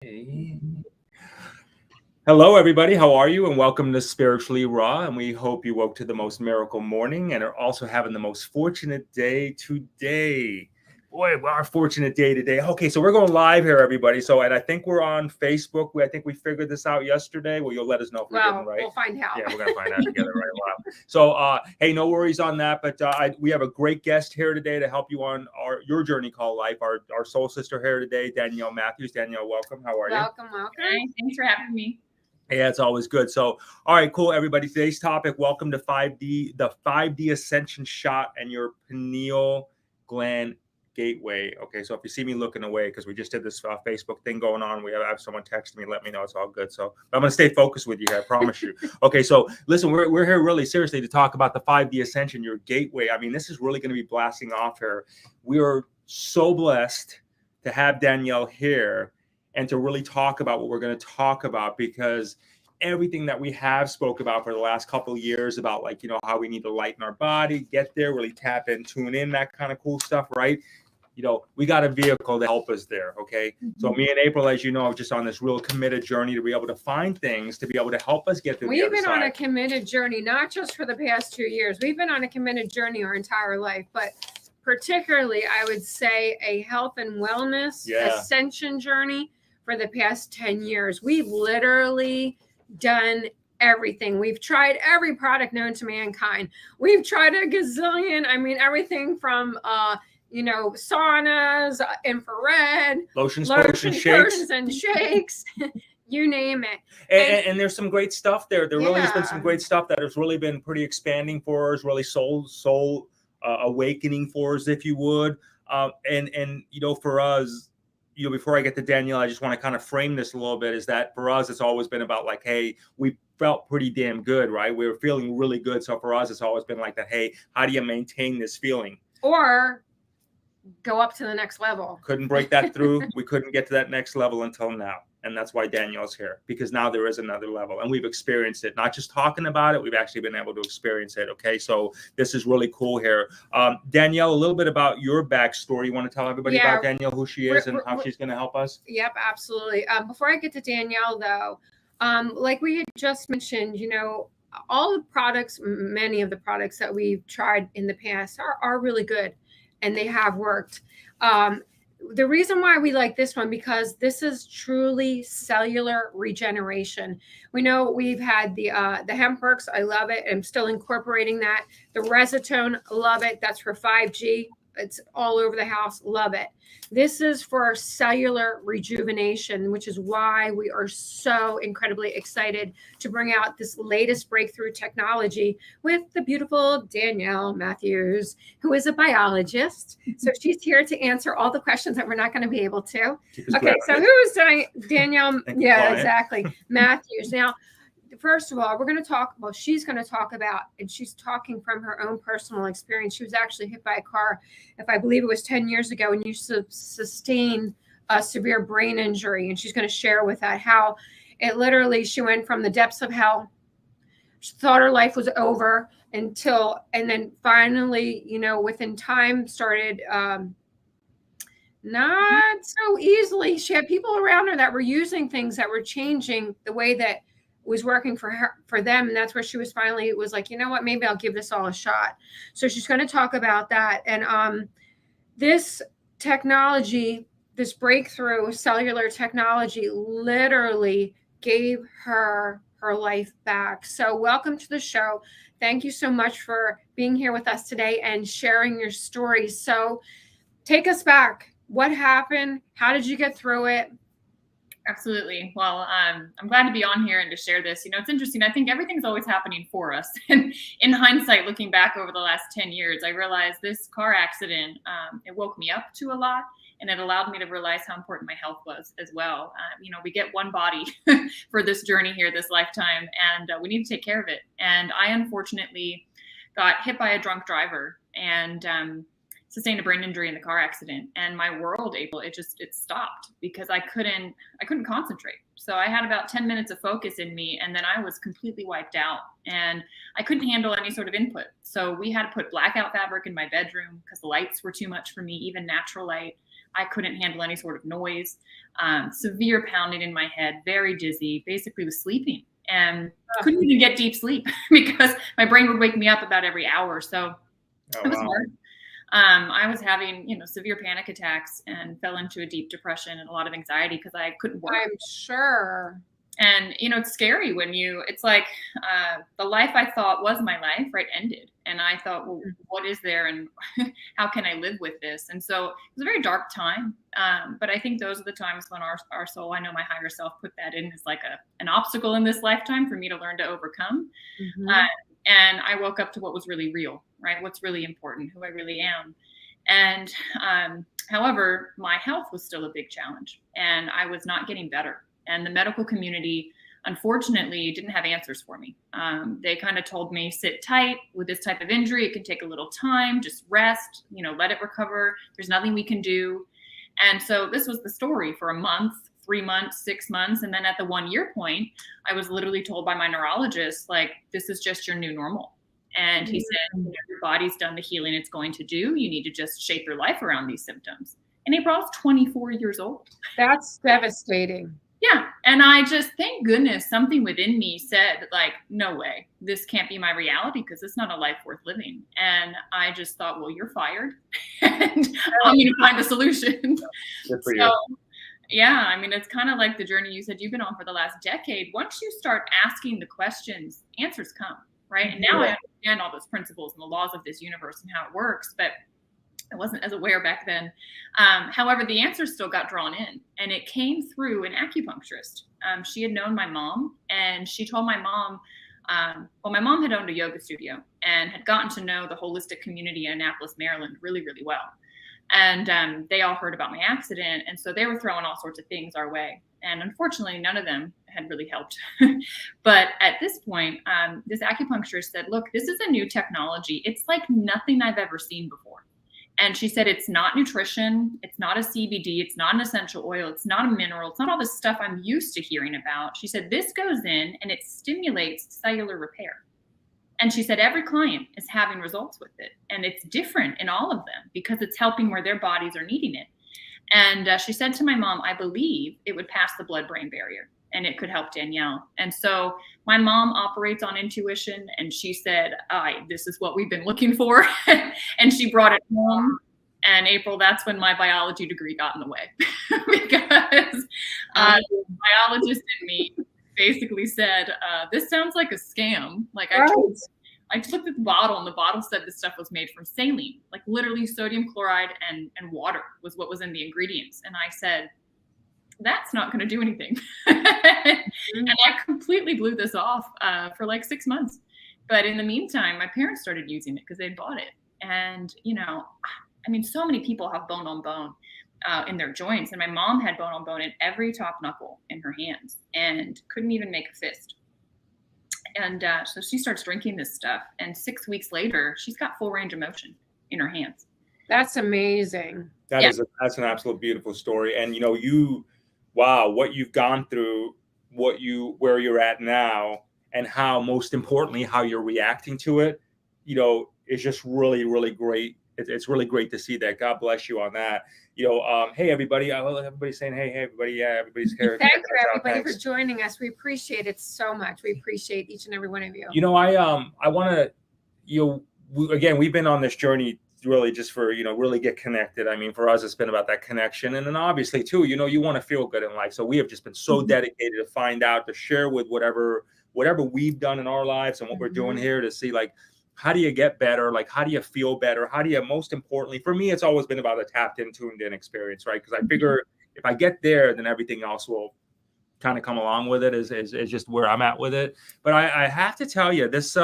Hey. Hello, everybody. How are you? And welcome to Spiritually Raw. And we hope you woke to the most miracle morning and are also having the most fortunate day today. Boy, our fortunate day today. Okay, so we're going live here, everybody. And I think we're on Facebook. I think we figured this out yesterday. Well, you'll let us know if we didn't, right? We'll find out. Yeah, we're gonna find out together, right? Wow. So, hey, no worries on that. But we have a great guest here today to help you on your journey called life. Our soul sister here today, Danielle Matthews. Danielle, welcome. How are you? Welcome. Hey, thanks for having me. Yeah, it's always good. So, all right, cool, everybody. Today's topic: welcome to 5D, the 5D Ascension shot and your pineal gland gateway. Okay, so if you see me looking away, because we just did this Facebook thing going on, we have someone text me, let me know it's all good. So I'm going to stay focused with you here, I promise you. Okay, so listen, we're here really seriously to talk about the 5D Ascension, your gateway. I mean, this is really going to be blasting off here. We are so blessed to have Danielle here and to really talk about what we're going to talk about, because everything that we have spoke about for the last couple of years about, like, how we need to lighten our body, get there, really tap in, tune in, that kind of cool stuff, right? We got a vehicle to help us there, okay? Mm-hmm. So me and April, as you know, are just on this real committed journey to be able to find things to be able to help us get through the other side. We've been on a committed journey, not just for the past 2 years. We've been on a committed journey our entire life, but particularly, I would say, a health and wellness ascension journey for the past 10 years. We've literally done everything. We've tried every product known to mankind. We've tried a gazillion. I mean, everything from saunas, infrared, lotions, shakes, and shakes. You name it. And there's some great stuff there. There really has been some great stuff that has really been pretty expanding for us, really soul awakening for us, if you would. And for us, before I get to Danielle, I just want to kind of frame this a little bit, is that for us, it's always been about, like, hey, we felt pretty damn good, right? We were feeling really good. So for us, it's always been like that, hey, how do you maintain this feeling? Or go up to the next level. Couldn't break that through. We couldn't get to that next level until now. And that's why Danielle's here, because now there is another level and we've experienced it. Not just talking about it, we've actually been able to experience it. Okay, so this is really cool here. Danielle, a little bit about your backstory. You want to tell everybody about Danielle, who she is and how she's going to help us? Yep, absolutely. Before I get to Danielle, though, like we had just mentioned, all the products, many of the products that we've tried in the past are really good, and they have worked. The reason why we like this one, because this is truly cellular regeneration. We know we've had the hemp works. I love it. I'm still incorporating that. The Resitone, love it. That's for 5G. It's all over the house. Love it. This is for cellular rejuvenation, which is why we are so incredibly excited to bring out this latest breakthrough technology with the beautiful Danielle Matthews, who is a biologist. So she's here to answer all the questions that we're not going to be able to. Okay, so who is Danielle? Yeah, exactly. Matthews. Now, first of all, she's going to talk about, and she's talking from her own personal experience. She was actually hit by a car, if I believe it was 10 years ago, and you sustained a severe brain injury. And she's going to share with that how it literally, she went from the depths of hell. She thought her life was over and then finally, within time started, not so easily. She had people around her that were using things that were changing the way that was working for them, and that's where she was finally was like, you know what, maybe I'll give this all a shot. So she's going to talk about that. And this technology, this breakthrough cellular technology, literally gave her life back. So welcome to the show. Thank you so much for being here with us today and sharing your story. So take us back. What happened? How did you get through it? Absolutely. Well, I'm glad to be on here and to share this. It's interesting. I think everything's always happening for us. And in hindsight, looking back over the last 10 years, I realized this car accident, it woke me up to a lot, and it allowed me to realize how important my health was as well. We get one body for this journey here, this lifetime, and we need to take care of it. And I unfortunately got hit by a drunk driver and sustained a brain injury in the car accident, and my world, April, it stopped because I couldn't concentrate. So I had about 10 minutes of focus in me, and then I was completely wiped out, and I couldn't handle any sort of input. So we had to put blackout fabric in my bedroom because the lights were too much for me, even natural light. I couldn't handle any sort of noise, severe pounding in my head, very dizzy, basically was sleeping and couldn't even get deep sleep because my brain would wake me up about every hour. So it was hard. I was having, severe panic attacks and fell into a deep depression and a lot of anxiety because I couldn't work. I'm sure. And, it's scary when it's like the life I thought was my life, right, ended. And I thought, well, what is there and how can I live with this? And so it was a very dark time. But I think those are the times when our soul, I know my higher self put that in as like an obstacle in this lifetime for me to learn to overcome. And I woke up to what was really real, right? What's really important, who I really am. And however, my health was still a big challenge and I was not getting better. And the medical community, unfortunately, didn't have answers for me. They kind of told me, sit tight with this type of injury. It can take a little time, just rest, let it recover. There's nothing we can do. And so this was the story for a month, 3 months, 6 months. And then at the 1 year point, I was literally told by my neurologist, like, this is just your new normal. And he said, your body's done the healing it's going to do. You need to just shape your life around these symptoms. And April, I was 24 years old. That's devastating. Yeah. And I just, thank goodness, something within me said, like, no way, this can't be my reality because it's not a life worth living. And I just thought, well, you're fired and I'm going to find a solution. Good for you. Yeah, I mean, it's kind of like the journey you said you've been on for the last decade. Once you start asking the questions, answers come, right? And now I understand all those principles and the laws of this universe and how it works, but I wasn't as aware back then. However, the answers still got drawn in, and it came through an acupuncturist. She had known my mom, and she told my mom, my mom had owned a yoga studio and had gotten to know the holistic community in Annapolis, Maryland really, really well. And they all heard about my accident. And so they were throwing all sorts of things our way. And unfortunately, none of them had really helped. But at this point, this acupuncturist said, look, this is a new technology. It's like nothing I've ever seen before. And she said, it's not nutrition. It's not a CBD. It's not an essential oil. It's not a mineral. It's not all this stuff I'm used to hearing about. She said, this goes in and it stimulates cellular repair. And she said, every client is having results with it. And it's different in all of them because it's helping where their bodies are needing it. And she said to my mom, I believe it would pass the blood-brain barrier and it could help Danielle. And so my mom operates on intuition. And she said, this is what we've been looking for. And she brought it home. And April, that's when my biology degree got in the way because the biologist in me basically said, this sounds like a scam. Like I looked at the bottle and the bottle said this stuff was made from saline, like literally sodium chloride and water was what was in the ingredients. And I said, that's not going to do anything. And I completely blew this off for like 6 months. But in the meantime, my parents started using it because they'd bought it. And, I mean, so many people have bone on bone in their joints. And my mom had bone on bone in every top knuckle in her hands and couldn't even make a fist. And so she starts drinking this stuff. And 6 weeks later, she's got full range of motion in her hands. That's amazing. That's an absolute beautiful story. And, what you've gone through, where you're at now, and how, most importantly, how you're reacting to it, is just really, really great. It's really great to see that. God bless you on that. Hey, everybody. Everybody's saying, hey, everybody. Yeah, everybody's here. Thank you, everybody, for joining us. We appreciate it so much. We appreciate each and every one of you. I want to, again, we've been on this journey really just for, really get connected. I mean, for us, it's been about that connection. And then obviously, too, you want to feel good in life. So we have just been so dedicated to find out, to share with whatever we've done in our lives and what we're doing here to see, like, how do you get better? Like, how do you feel better? How do you, most importantly, for me, it's always been about a tapped in, tuned in experience, right? Because I figure if I get there, then everything else will kind of come along with it is just where I'm at with it. But I have to tell you, this,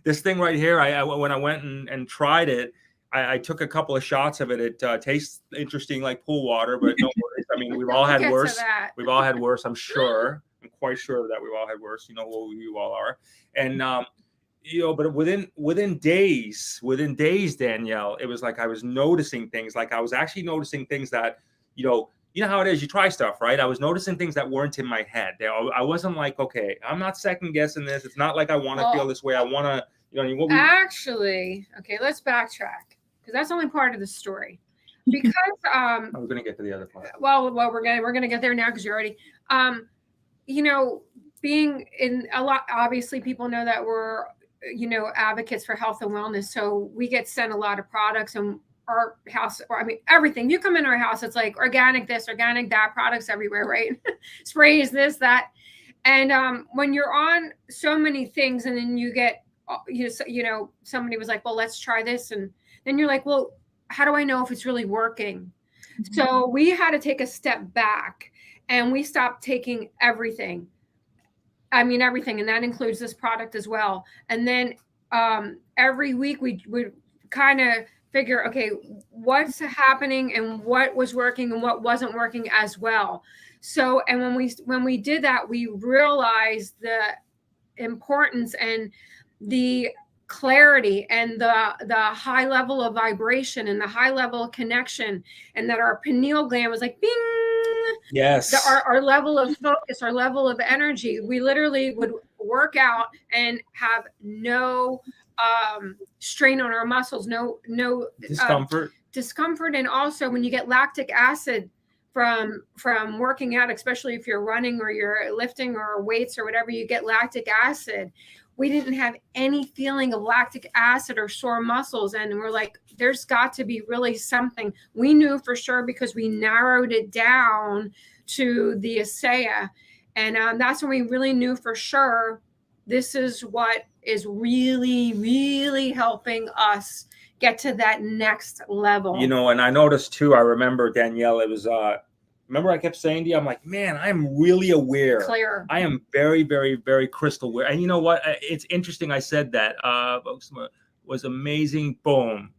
this thing right here, when I went and tried it, I took a couple of shots of it. It tastes interesting, like pool water, but no worries. I mean, we've all had worse. We've all had worse, I'm sure. I'm quite sure that we've all had worse. You know who you all are. And, but within days, Danielle, it was like I was noticing things. Like I was actually noticing things that, you know how it is. You try stuff, right? I was noticing things that weren't in my head. I wasn't like, okay, I'm not second guessing this. It's not like I want to feel this way. I want to, actually, okay, let's backtrack. because that's only part of the story. Because we're going to get to the other part. Well, we're gonna get there now because you're already, you know, being in a lot. Obviously, people know that we're, you know, advocates for health and wellness, so we get sent a lot of products, and our house, or I mean, everything. You come in our house, it's like organic this, organic that, products everywhere, right? Sprays, this, that, and when you're on so many things, and then you get, you know, somebody was like, well, let's try this, and then you're like, well, how do I know if it's really working? Mm-hmm. So we had to take a step back, and we stopped taking everything. I mean, everything. And that includes this product as well. And then every week we would kind of figure, okay, what's happening and what was working and what wasn't working as well. So, and when we did that, we realized the importance and the clarity and the high level of vibration and the high level of connection, and that our pineal gland was like, bing. Yes. Our level of focus, our level of energy, we literally would work out and have no strain on our muscles, no discomfort. And also when you get lactic acid from working out, especially if you're running or you're lifting or weights or whatever, you get lactic acid. We didn't have any feeling of lactic acid or sore muscles. And we're like, there's got to be really something. We knew for sure because we narrowed it down to the ASCENSION. And that's when we really knew for sure this is what is really, really helping us get to that next level. You know, and I noticed too, I remember, Danielle, it was, remember I kept saying to you, I'm like, man, I am really aware. Clear. I am very, very, very crystal aware. And you know what? It's interesting I said that. Was amazing. Boom.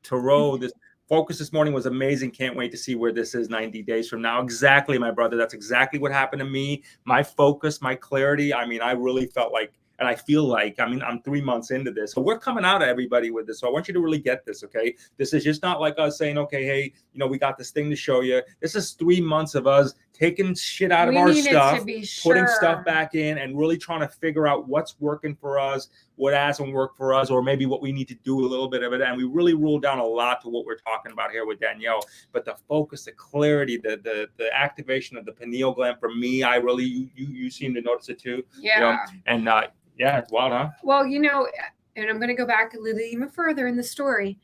Tarot, this focus this morning was amazing. Can't wait to see where this is 90 days from now. Exactly, my brother. That's exactly what happened to me. My focus, my clarity. I mean, I really felt like, and I feel like, I mean, I'm 3 months into this. So we're coming out of everybody with this. So I want you to really get this, okay? This is just not like us saying, okay, hey, you know, we got this thing to show you. This is 3 months of us taking shit out of our stuff, putting stuff back in, and really trying to figure out what's working for us, what hasn't worked for us, or maybe what we need to do a little bit of it. And we really ruled down a lot to what we're talking about here with Danielle. But the focus, the clarity, the activation of the pineal gland, for me, I really, you seem to notice it too. Yeah. You know? And yeah, it's wild, huh? Well, you know, and I'm going to go back a little even further in the story.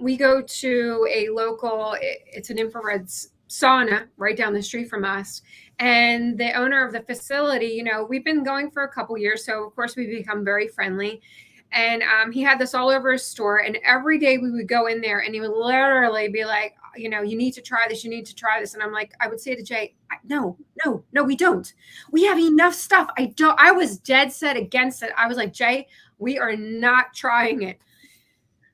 We go to a local, it's an infrared sauna right down the street from us. And the owner of the facility, you know, we've been going for a couple years. So of course we've become very friendly. And he had this all over his store. And every day we would go in there and he would literally be like, you know, you need to try this. You need to try this. And I'm like, I would say to Jay, no, we don't. We have enough stuff. I was dead set against it. I was like, Jay, we are not trying it.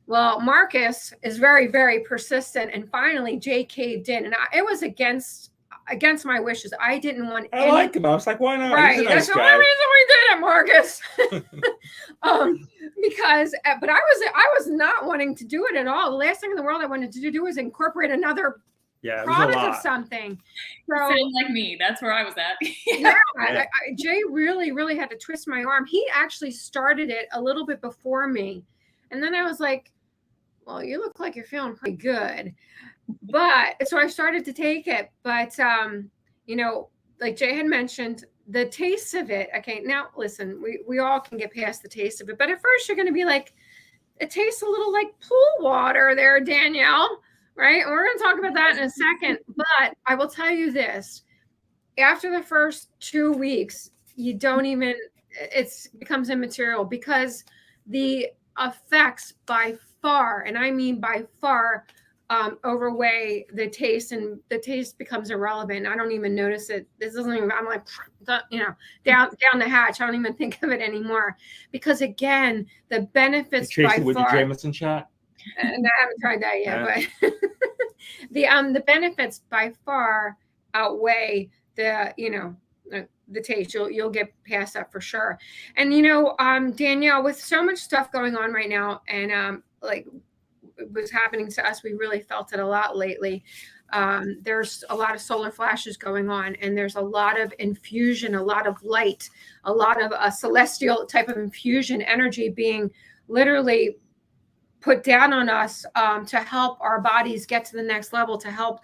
Well, Marcus is very, very persistent. And finally, Jay caved in. And it was against my wishes. I didn't want I like him. I was like, why not? Right. He's a nice That's guy. the only reason we did it, Marcus. Because, but I was not wanting to do it at all. The last thing in the world I wanted to do was incorporate another product of something. So, sounds like me. That's where I was at. yeah. Jay really, really had to twist my arm. He actually started it a little bit before me. And then I was like, well, you look like you're feeling pretty good. But so I started to take it. But, you know, like Jay had mentioned, the taste of it. Okay, now listen, we all can get past the taste of it. But at first you're going to be like, it tastes a little like pool water there, Danielle. Right? And we're going to talk about that in a second. But I will tell you this. After the first 2 weeks, you don't even, it becomes immaterial because the effects by far, and I mean by far, overweigh the taste, and the taste becomes irrelevant. I don't even notice it. This doesn't even, I'm like, you know, down the hatch. I don't even think of it anymore because again, the benefits by far. With your Jameson shot? And I haven't tried that yet, but the benefits by far outweigh the, you know, the taste. You'll get past that for sure. And you know, Danielle, with so much stuff going on right now, and like it was happening to us, we really felt it a lot lately. There's a lot of solar flashes going on, and there's a lot of infusion, a lot of light, a lot of celestial type of infusion energy being literally put down on us to help our bodies get to the next level, to help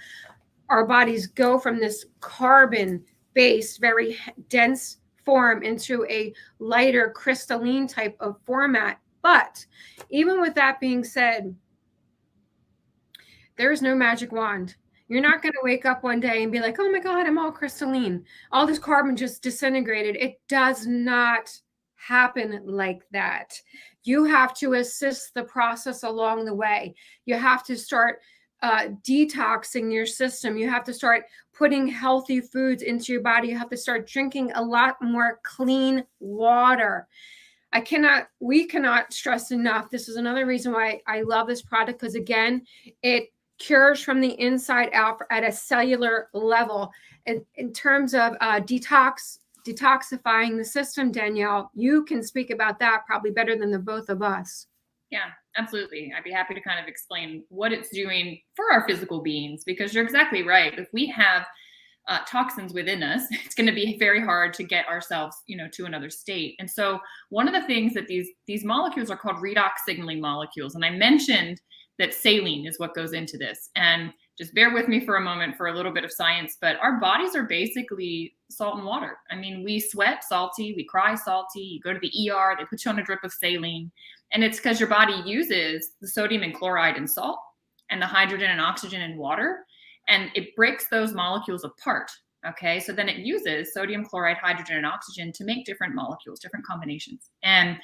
our bodies go from this carbon-based, very dense form into a lighter crystalline type of format. But even with that being said, there is no magic wand. You're not going to wake up one day and be like, oh my God, I'm all crystalline. All this carbon just disintegrated. It does not happen like that. You have to assist the process along the way. You have to start detoxing your system. You have to start putting healthy foods into your body. You have to start drinking a lot more clean water. We cannot stress enough. This is another reason why I love this product, because again, it cures from the inside out at a cellular level. In terms of detoxifying the system, Danielle, you can speak about that probably better than the both of us. Yeah, absolutely. I'd be happy to kind of explain what it's doing for our physical beings, because you're exactly right. If we have toxins within us, it's going to be very hard to get ourselves, to another state. And so one of the things that these molecules are called redox signaling molecules. And I mentioned that saline is what goes into this. And just bear with me for a moment for a little bit of science, but our bodies are basically salt and water. I mean, we sweat salty, we cry salty, you go to the ER, they put you on a drip of saline. And it's because your body uses the sodium and chloride in salt and the hydrogen and oxygen in water, and it breaks those molecules apart. Okay, so then it uses sodium, chloride, hydrogen, and oxygen to make different molecules, different combinations. And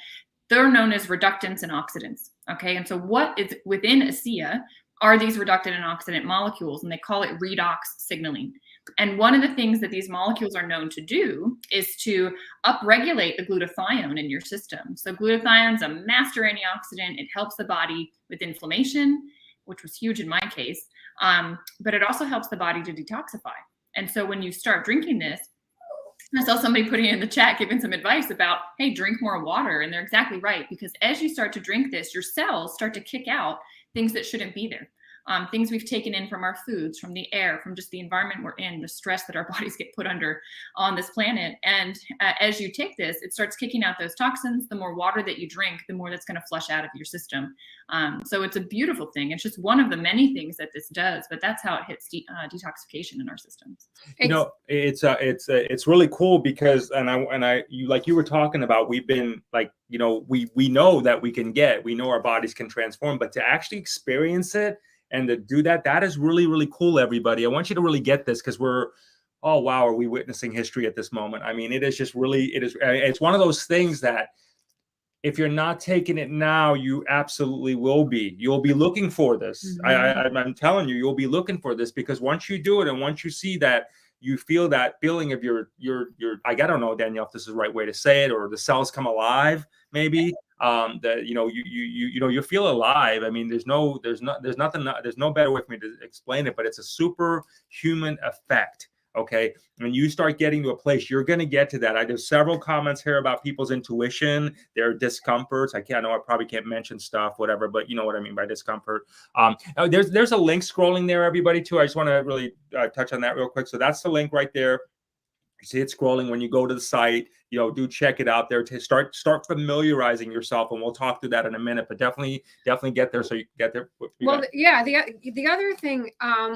they're known as reductants and oxidants. Okay, and so what is within ASEA are these reductant and oxidant molecules, and they call it redox signaling. And one of the things that these molecules are known to do is to upregulate the glutathione in your system. So glutathione's a master antioxidant. It helps the body with inflammation, which was huge in my case, but it also helps the body to detoxify. And so when you start drinking this, I saw somebody putting in the chat, giving some advice about, hey, drink more water. And they're exactly right, because as you start to drink this, your cells start to kick out things that shouldn't be there. Things we've taken in from our foods, from the air, from just the environment we're in, the stress that our bodies get put under on this planet. And as you take this, it starts kicking out those toxins. The more water that you drink, the more that's going to flush out of your system. So it's a beautiful thing. It's just one of the many things that this does, but that's how it hits detoxification in our systems. It's really cool because, you like you were talking about, we've been like, we know that we know our bodies can transform, but to actually experience it and to do that is really, really cool, everybody. I want you to really get this, because oh, wow, are we witnessing history at this moment? I mean, it is just really, it's one of those things that if you're not taking it now, you absolutely will be. You'll be looking for this. Mm-hmm. I'm telling you, you'll be looking for this, because once you do it and once you see that, you feel that feeling of your I don't know, Danielle, if this is the right way to say it, or the cells come alive, maybe. That you feel alive. I mean, there's no better way for me to explain it, but it's a superhuman effect. Okay, when you start getting to a place, you're going to get to that. I do several comments here about people's intuition, their discomforts. I know I probably can't mention stuff, whatever, but you know what I mean by discomfort. There's a link scrolling there, everybody, too. I just want to really touch on that real quick. So that's the link right there. You see it scrolling when you go to the site. Do check it out there to start familiarizing yourself, and we'll talk through that in a minute. But definitely get there so you get there. Yeah. The other thing,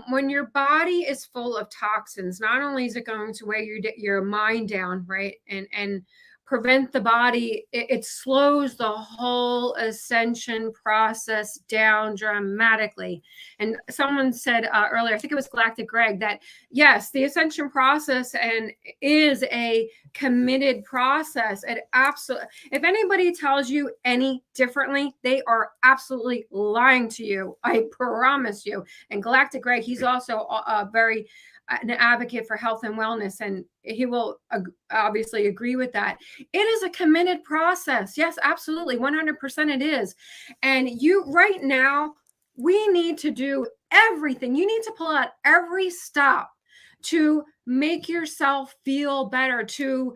when your body is full of toxins, not only is it going to weigh your mind down, right, and prevent the body, it slows the whole ascension process down dramatically. And someone said earlier, I think it was Galactic Greg, that yes, the ascension process is a committed process. If anybody tells you any differently, they are absolutely lying to you. I promise you. And Galactic Greg, he's also an advocate for health and wellness, and he will obviously agree with that. It is a committed process. Yes, absolutely. 100% it is. And right now, we need to do everything. You need to pull out every stop to make yourself feel better, to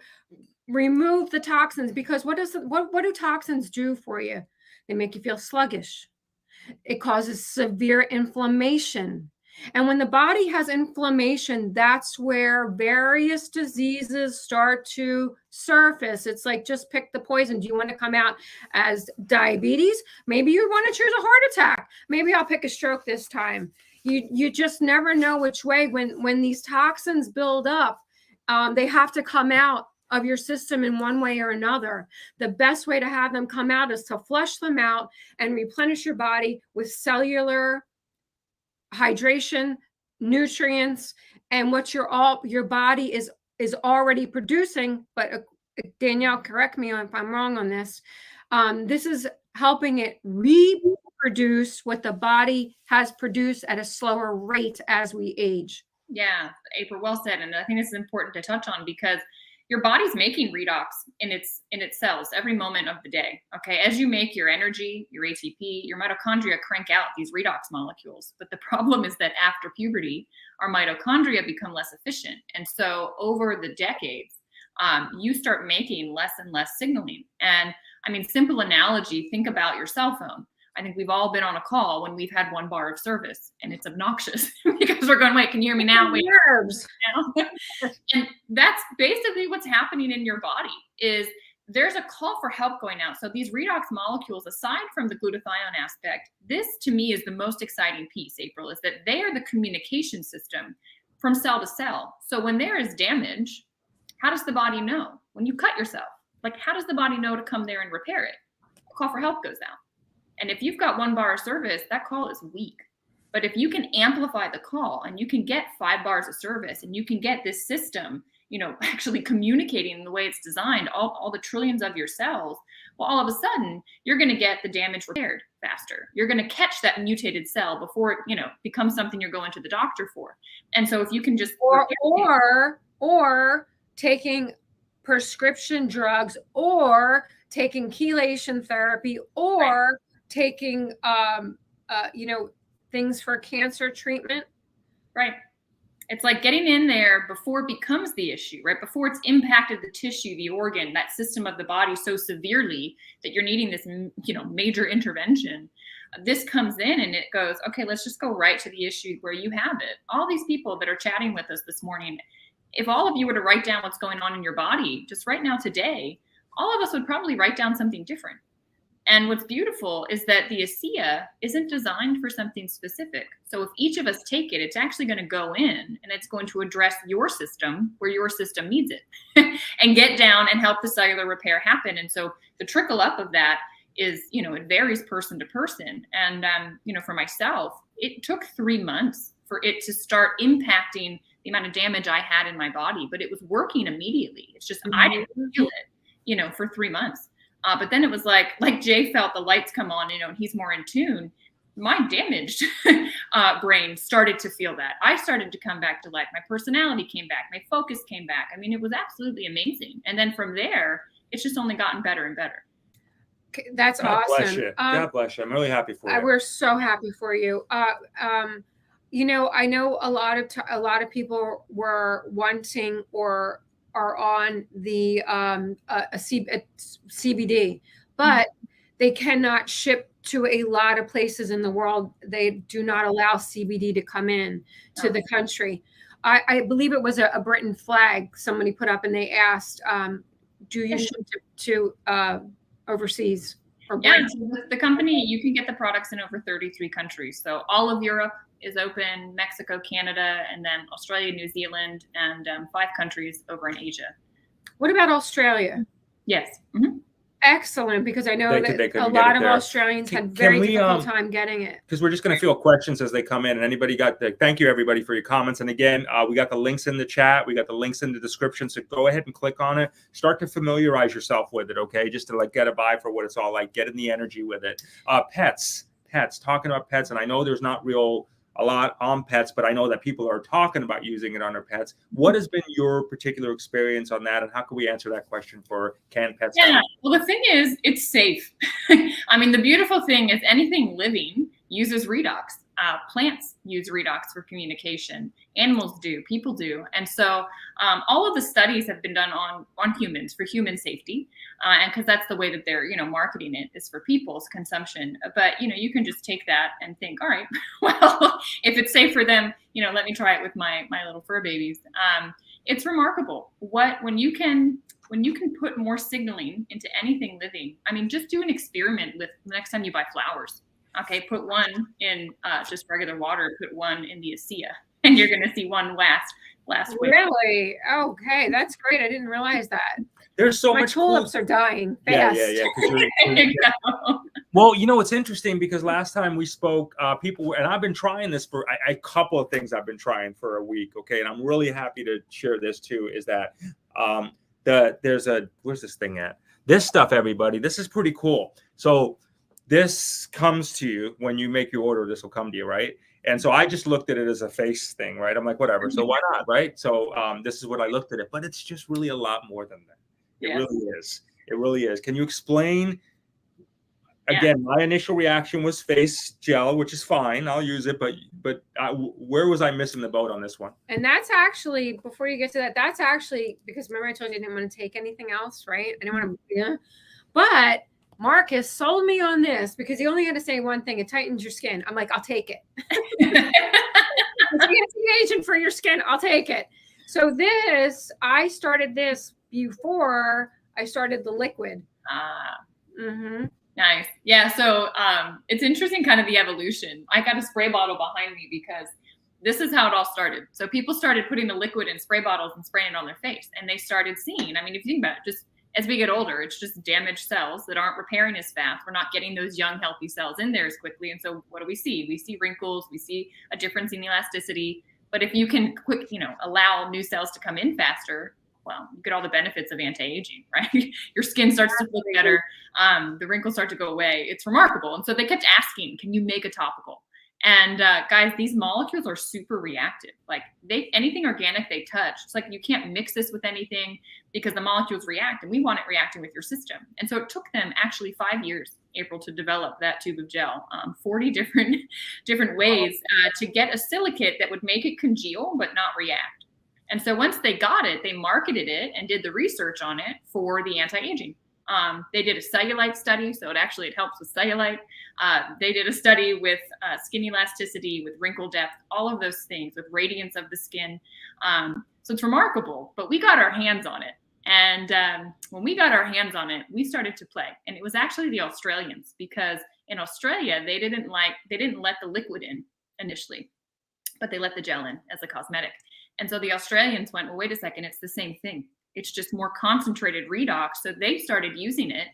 remove the toxins, because what do toxins do for you? They make you feel sluggish. It causes severe inflammation. And when the body has inflammation, that's where various diseases start to surface. It's like, just pick the poison. Do you want to come out as diabetes? Maybe you want to choose a heart attack. Maybe I'll pick a stroke this time. You just never know which way. When these toxins build up, they have to come out of your system in one way or another. The best way to have them come out is to flush them out and replenish your body with cellular hydration, nutrients, and what your body is already producing. But Danielle, correct me if I'm wrong on this. This is helping it reproduce what the body has produced at a slower rate as we age. Yeah, April, well said. And I think this is important to touch on, because your body's making redox in its cells every moment of the day. Okay, as you make your energy, your ATP, your mitochondria crank out these redox molecules. But the problem is that after puberty, our mitochondria become less efficient, and so over the decades, you start making less and less signaling. And I mean, simple analogy: think about your cell phone. I think we've all been on a call when we've had 1 bar of service and it's obnoxious because we're going, wait, can you hear me now? Wait, nerves. And that's basically what's happening in your body. Is there's a call for help going out. So these redox molecules, aside from the glutathione aspect, this to me is the most exciting piece, April, is that they are the communication system from cell to cell. So when there is damage, how does the body know? When you cut yourself, like, how does the body know to come there and repair it? A call for help goes out. And if you've got 1 bar of service, that call is weak. But if you can amplify the call and you can get 5 bars of service and you can get this system, actually communicating the way it's designed, all the trillions of your cells, well, all of a sudden, you're going to get the damage repaired faster. You're going to catch that mutated cell before it, becomes something you're going to the doctor for. And so if you can just... Or taking prescription drugs, or taking chelation therapy, or taking, things for cancer treatment. Right. It's like getting in there before it becomes the issue, right? Before it's impacted the tissue, the organ, that system of the body so severely that you're needing this, major intervention. This comes in and it goes, okay, let's just go right to the issue where you have it. All these people that are chatting with us this morning, if all of you were to write down what's going on in your body just right now today, all of us would probably write down something different. And what's beautiful is that the ASEA isn't designed for something specific. So if each of us take it, it's actually going to go in and it's going to address your system where your system needs it and get down and help the cellular repair happen. And so the trickle up of that is, it varies person to person. And, for myself, it took 3 months for it to start impacting the amount of damage I had in my body, but it was working immediately. It's just, I didn't feel it, for 3 months. But then it was like Jay felt the lights come on, and he's more in tune. My damaged brain started to feel that. I started to come back to life. My personality came back. My focus came back. I mean, it was absolutely amazing. And then from there, it's just only gotten better and better. That's God awesome. Bless you. God bless you. I'm really happy for you. We're so happy for you. I know a lot of people were wanting or are on the CBD, but they cannot ship to a lot of places in the world. They do not allow CBD to come in to the country. I believe it was a Britain flag somebody put up, and they asked, do you ship to overseas? Yeah, the company, you can get the products in over 33 countries. So all of Europe is open, Mexico, Canada, and then Australia, New Zealand, and 5 countries over in Asia. What about Australia? Yes. Mm-hmm. Excellent, because I know that a lot of Australians had very difficult time getting it. Because we're just going to field questions as they come in, and anybody thank you everybody for your comments. And again, we got the links in the chat, we got the links in the description, so go ahead and click on it. Start to familiarize yourself with it, okay? Just to get a vibe for what it's all like, get in the energy with it. Pets, talking about pets, and I know there's not a lot on pets, but I know that people are talking about using it on their pets. What has been your particular experience on that, and how can we answer that question for can pets? Yeah, well, the thing is, it's safe. I mean, the beautiful thing is anything living uses redox. Plants use redox for communication. Animals do. People do. And so all of the studies have been done on humans for human safety, and because that's the way that they're marketing it, is for people's consumption. But you can just take that and think, all right, well, if it's safe for them, let me try it with my little fur babies. It's remarkable when you can put more signaling into anything living. I mean, just do an experiment with the next time you buy flowers. Okay, put one in just regular water, put one in the ASCENSION, and you're going to see one last week. Really? Okay, that's great. I didn't realize that. There's so My much tulips are dying fast. Yeah. Well, it's interesting because last time we spoke, people, and I've been trying this for a couple of things I've been trying for a week. Okay, and I'm really happy to share this too. Is that where's this thing at? This stuff, everybody. This is pretty cool. So this comes to you when you make your order. This will come to you, right? And so I just looked at it as a face thing, right? I'm like, whatever. So why not, right? So this is what I looked at it, but it's just really a lot more than that. It really is. It really is. Can you explain? Again, my initial reaction was face gel, which is fine. I'll use it, but where was I missing the boat on this one? And that's actually, before you get to that, that's actually because remember I told you I didn't want to take anything else, right? I didn't want to, but Marcus sold me on this because he only had to say one thing: it tightens your skin. I'm like, I'll take it. It's an agent for your skin. I'll take it. So I started this before I started the liquid. Nice. Yeah. So it's interesting, kind of the evolution. I got a spray bottle behind me because this is how it all started. So people started putting the liquid in spray bottles and spraying it on their face, and they started seeing. I mean, if you think about it, just as we get older, it's just damaged cells that aren't repairing as fast. We're not getting those young, healthy cells in there as quickly. And so what do we see? We see wrinkles. We see a difference in elasticity. But if you can allow new cells to come in faster, well, you get all the benefits of anti-aging, right? Your skin starts to look better. The wrinkles start to go away. It's remarkable. And so they kept asking, can you make a topical? And guys, these molecules are super reactive. Like anything organic they touch, it's like you can't mix this with anything because the molecules react, and we want it reacting with your system. And so it took them actually 5 years, April, to develop that tube of gel, 40 different ways to get a silicate that would make it congeal but not react. And so once they got it, they marketed it and did the research on it for the anti-aging. They did a cellulite study, so it helps with cellulite. They did a study with skin elasticity, with wrinkle depth, all of those things, with radiance of the skin. So it's remarkable, but we got our hands on it. And when we got our hands on it, we started to play. And it was actually the Australians, because in Australia, they didn't let the liquid in initially, but they let the gel in as a cosmetic. And so the Australians went, well, wait a second, it's the same thing. It's just more concentrated redox. So they started using it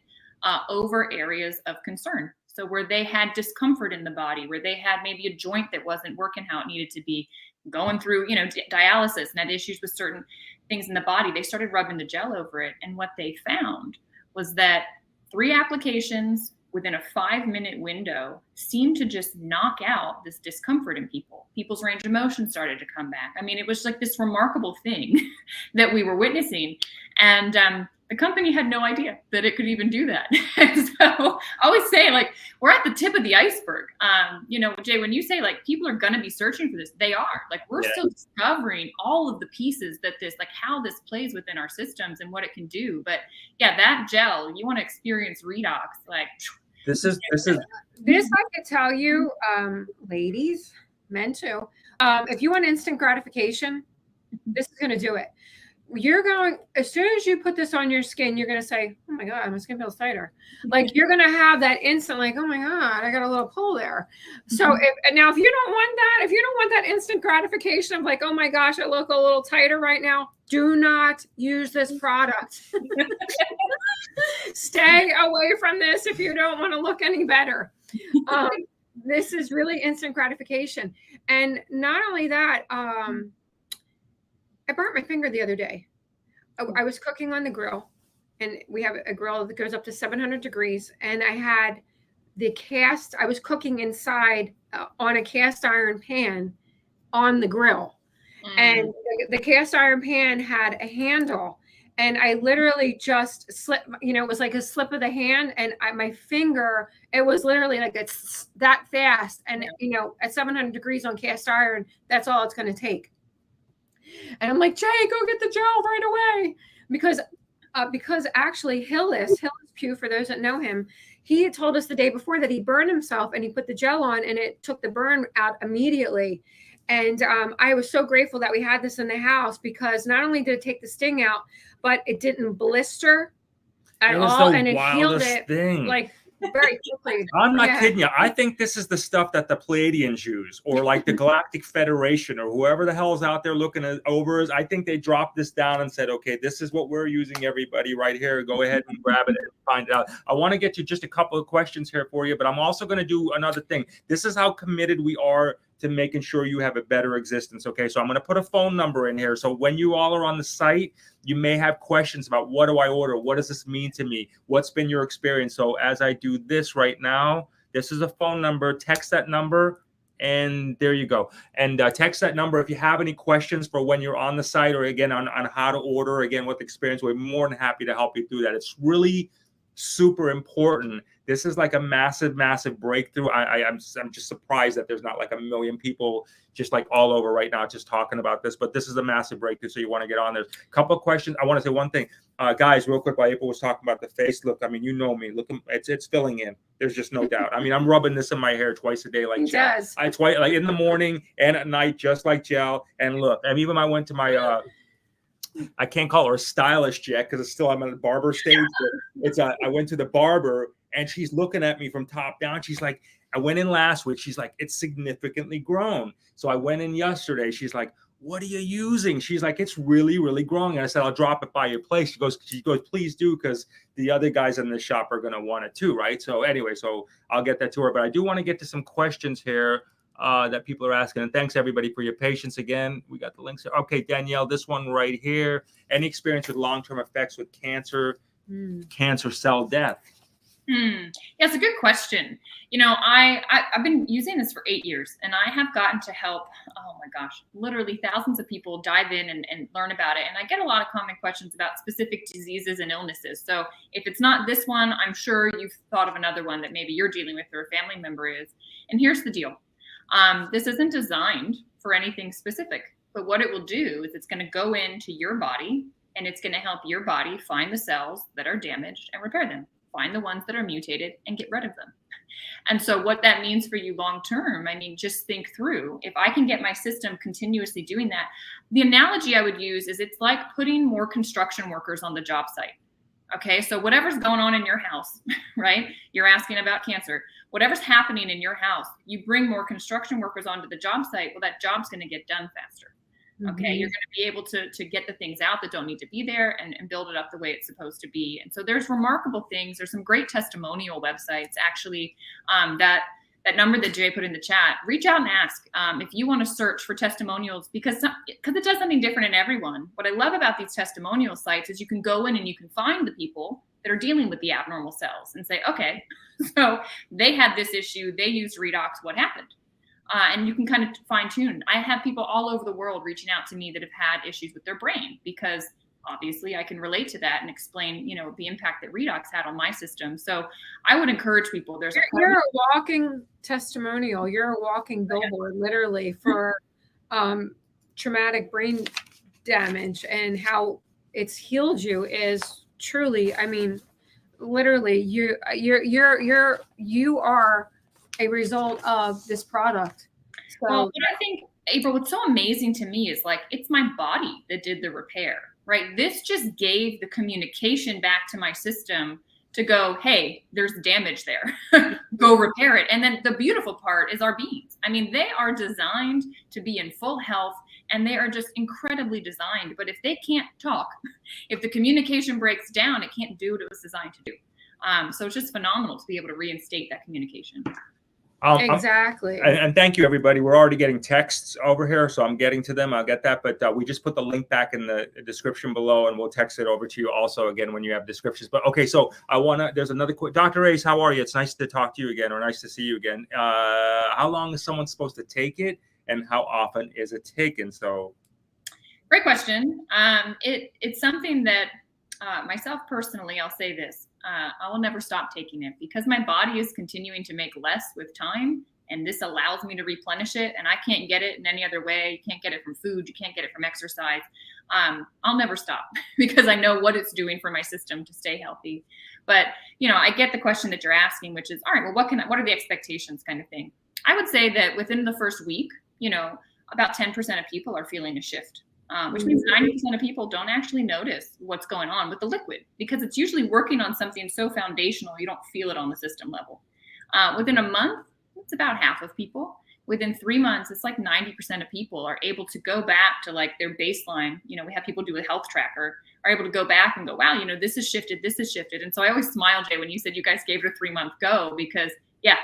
over areas of concern. So where they had discomfort in the body, where they had maybe a joint that wasn't working how it needed to be, going through, dialysis and had issues with certain things in the body, they started rubbing the gel over it. And what they found was that 3 applications within a 5-minute window seemed to just knock out this discomfort in people. People's range of motion started to come back. I mean, it was like this remarkable thing that we were witnessing. And the company had no idea that it could even do that. And so I always say, we're at the tip of the iceberg. Jay, when you say people are going to be searching for this, they are. We're still discovering all of the pieces that how this plays within our systems and what it can do. But yeah, that gel, you want to experience redox, This is I could tell you, ladies, men too, if you want instant gratification, this is going to do it. You're going, as soon as you put this on your skin, you're going to say, oh my God, my skin feels tighter. You're going to have that instant, oh my God, I got a little pull there. So if you don't want that instant gratification of oh my gosh, I look a little tighter right now, do not use this product. Stay away from this if you don't want to look any better. This is really instant gratification. And not only that, I burnt my finger the other day. I was cooking on the grill, and we have a grill that goes up to 700 degrees. And I had I was cooking inside on a cast iron pan on the grill. And the cast iron pan had a handle, And I literally just slipped, it was like a slip of the hand, and my finger, it was literally like it's that fast. And, at 700 degrees on cast iron, that's all it's going to take. And I'm like, Jay, go get the gel right away. Because actually Hillis Pugh, for those that know him, he had told us the day before that he burned himself, and he put the gel on, and it took the burn out immediately. And I was so grateful that we had this in the house, because not only did it take the sting out, but it didn't blister at all, and it healed it like very quickly. I'm not kidding you. I think this is the stuff that the Pleiadians use, or like the Galactic Federation, or whoever the hell is out there looking over us. I think they dropped this down and said, okay, this is what we're using, everybody, right here. Go ahead and grab it and find it out. I want to get to just a couple of questions here for you, but I'm also going to do another thing. This is how committed we are to making sure you have a better existence. Okay, so I'm going to put a phone number in here. So when you all are on the site, you may have questions about, what do I order? What does this mean to me? What's been your experience? So as I do this right now, this is a phone number. Text that number, and there you go. And text that number if you have any questions for when you're on the site, or again on how to order, again with experience. We're more than happy to help you through that. It's really super important. This is like a massive breakthrough. I'm just surprised that there's not like a million people just like all over right now just talking about this, but this is a massive breakthrough, so you want to get on there. A couple of questions. I want to say one thing, guys, real quick, while April was talking about the face look. I mean, you know me. Look, it's filling in. There's just no doubt. I mean, I'm rubbing this in my hair twice a day, like gel. Twice, like in the morning and at night, just like gel. And look, and even I went to my I can't call her a stylist yet, because it's still, I'm at the barber stage. But it's I went to the barber, and she's looking at me from top down. She's like, I went in last week. She's like, it's significantly grown. So I went in yesterday. She's like, what are you using? She's like, it's really, really growing. And I said, I'll drop it by your place. She goes, please do, because the other guys in the shop are going to want it too, right? So anyway, so I'll get that to her. But I do want to get to some questions here that people are asking. And thanks everybody for your patience again. We got the links here. Okay, Danielle, this one right here. Any experience with long-term effects with cancer, cancer cell death? Yeah, it's a good question. I've been using this for 8 years, and I have gotten to help, oh my gosh, literally thousands of people dive in and learn about it. And I get a lot of common questions about specific diseases and illnesses. So if it's not this one, I'm sure you've thought of another one that maybe you're dealing with or a family member is. And here's the deal. This isn't designed for anything specific, but what it will do is it's going to go into your body, and it's going to help your body find the cells that are damaged and repair them. Find the ones that are mutated and get rid of them. And so what that means for you long term, I mean, just think through, if I can get my system continuously doing that, the analogy I would use is it's like putting more construction workers on the job site. Okay, so whatever's going on in your house, right? You're asking about cancer. Whatever's happening in your house, you bring more construction workers onto the job site, well, that job's going to get done faster. Okay, you're going to be able to get the things out that don't need to be there and build it up the way it's supposed to be. And so there's remarkable things. There's some great testimonial websites, actually, that number that Jay put in the chat. Reach out and ask if you want to search for testimonials, because it does something different in everyone. What I love about these testimonial sites is you can go in and you can find the people that are dealing with the abnormal cells and say, okay, so they had this issue, they used redox, what happened? And you can kind of fine tune. I have people all over the world reaching out to me that have had issues with their brain, because obviously I can relate to that and explain, the impact that redox had on my system. So I would encourage people. You're a walking testimonial. You're a walking billboard, literally, for traumatic brain damage, and how it's healed you is truly, I mean, literally, you are a result of this product. So, well, what I think, April, what's so amazing to me is, like, it's my body that did the repair, right? This just gave the communication back to my system to go, hey, there's damage there. Go repair it. And then the beautiful part is our beings. I mean, they are designed to be in full health, and they are just incredibly designed. But if they can't talk, if the communication breaks down, it can't do what it was designed to do. So it's just phenomenal to be able to reinstate that communication. Exactly. And thank you, everybody. We're already getting texts over here, so I'm getting to them. I'll get that. But we just put the link back in the description below, and we'll text it over to you also, again, when you have descriptions. But okay, so there's another quick. Dr. Ace, how are you? It's nice to talk to you again, or nice to see you again. How long is someone supposed to take it, and how often is it taken? So, great question. It's something that Myself personally, I'll say this. I will never stop taking it because my body is continuing to make less with time. And this allows me to replenish it. And I can't get it in any other way. You can't get it from food. You can't get it from exercise. I'll never stop because I know what it's doing for my system to stay healthy. But, you know, I get the question that you're asking, which is, all right, well, what are the expectations kind of thing? I would say that within the first week, you know, about 10% of people are feeling a shift. Which means 90% of people don't actually notice what's going on with the liquid because it's usually working on something so foundational you don't feel it on the system level. Within a month, it's about half of people. Within 3 months, it's like 90% of people are able to go back to like their baseline. You know, we have people do a health tracker, are able to go back and go, wow, you know, this has shifted, this has shifted. And so I always smile, Jay, when you said you guys gave it a 3-month go because yeah,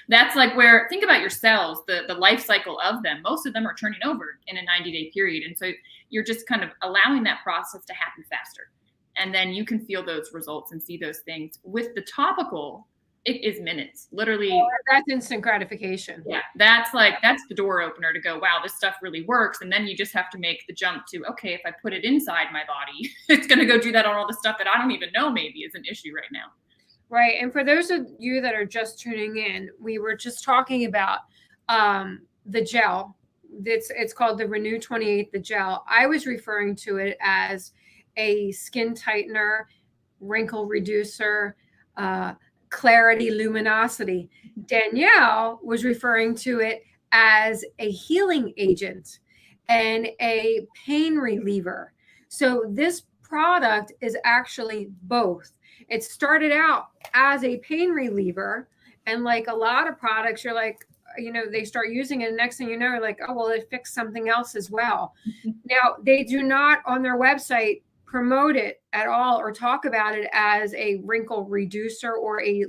that's like where, think about your cells, the life cycle of them. Most of them are turning over in a 90-day period. And so you're just kind of allowing that process to happen faster. And then you can feel those results and see those things. With the topical, it is minutes, literally. Oh, that's instant gratification. Yeah, that's the door opener to go, wow, this stuff really works. And then you just have to make the jump to, okay, if I put it inside my body, it's going to go do that on all the stuff that I don't even know maybe is an issue right now. Right. And for those of you that are just tuning in, we were just talking about the gel. It's called the Renew 28, the gel. I was referring to it as a skin tightener, wrinkle reducer, clarity, luminosity. Danielle was referring to it as a healing agent and a pain reliever. So this product is actually both. It started out as a pain reliever, and like a lot of products, you're like, you know, they start using it, and next thing you know, you're like, oh, well, it fixed something else as well. Now, they do not on their website promote it at all or talk about it as a wrinkle reducer or a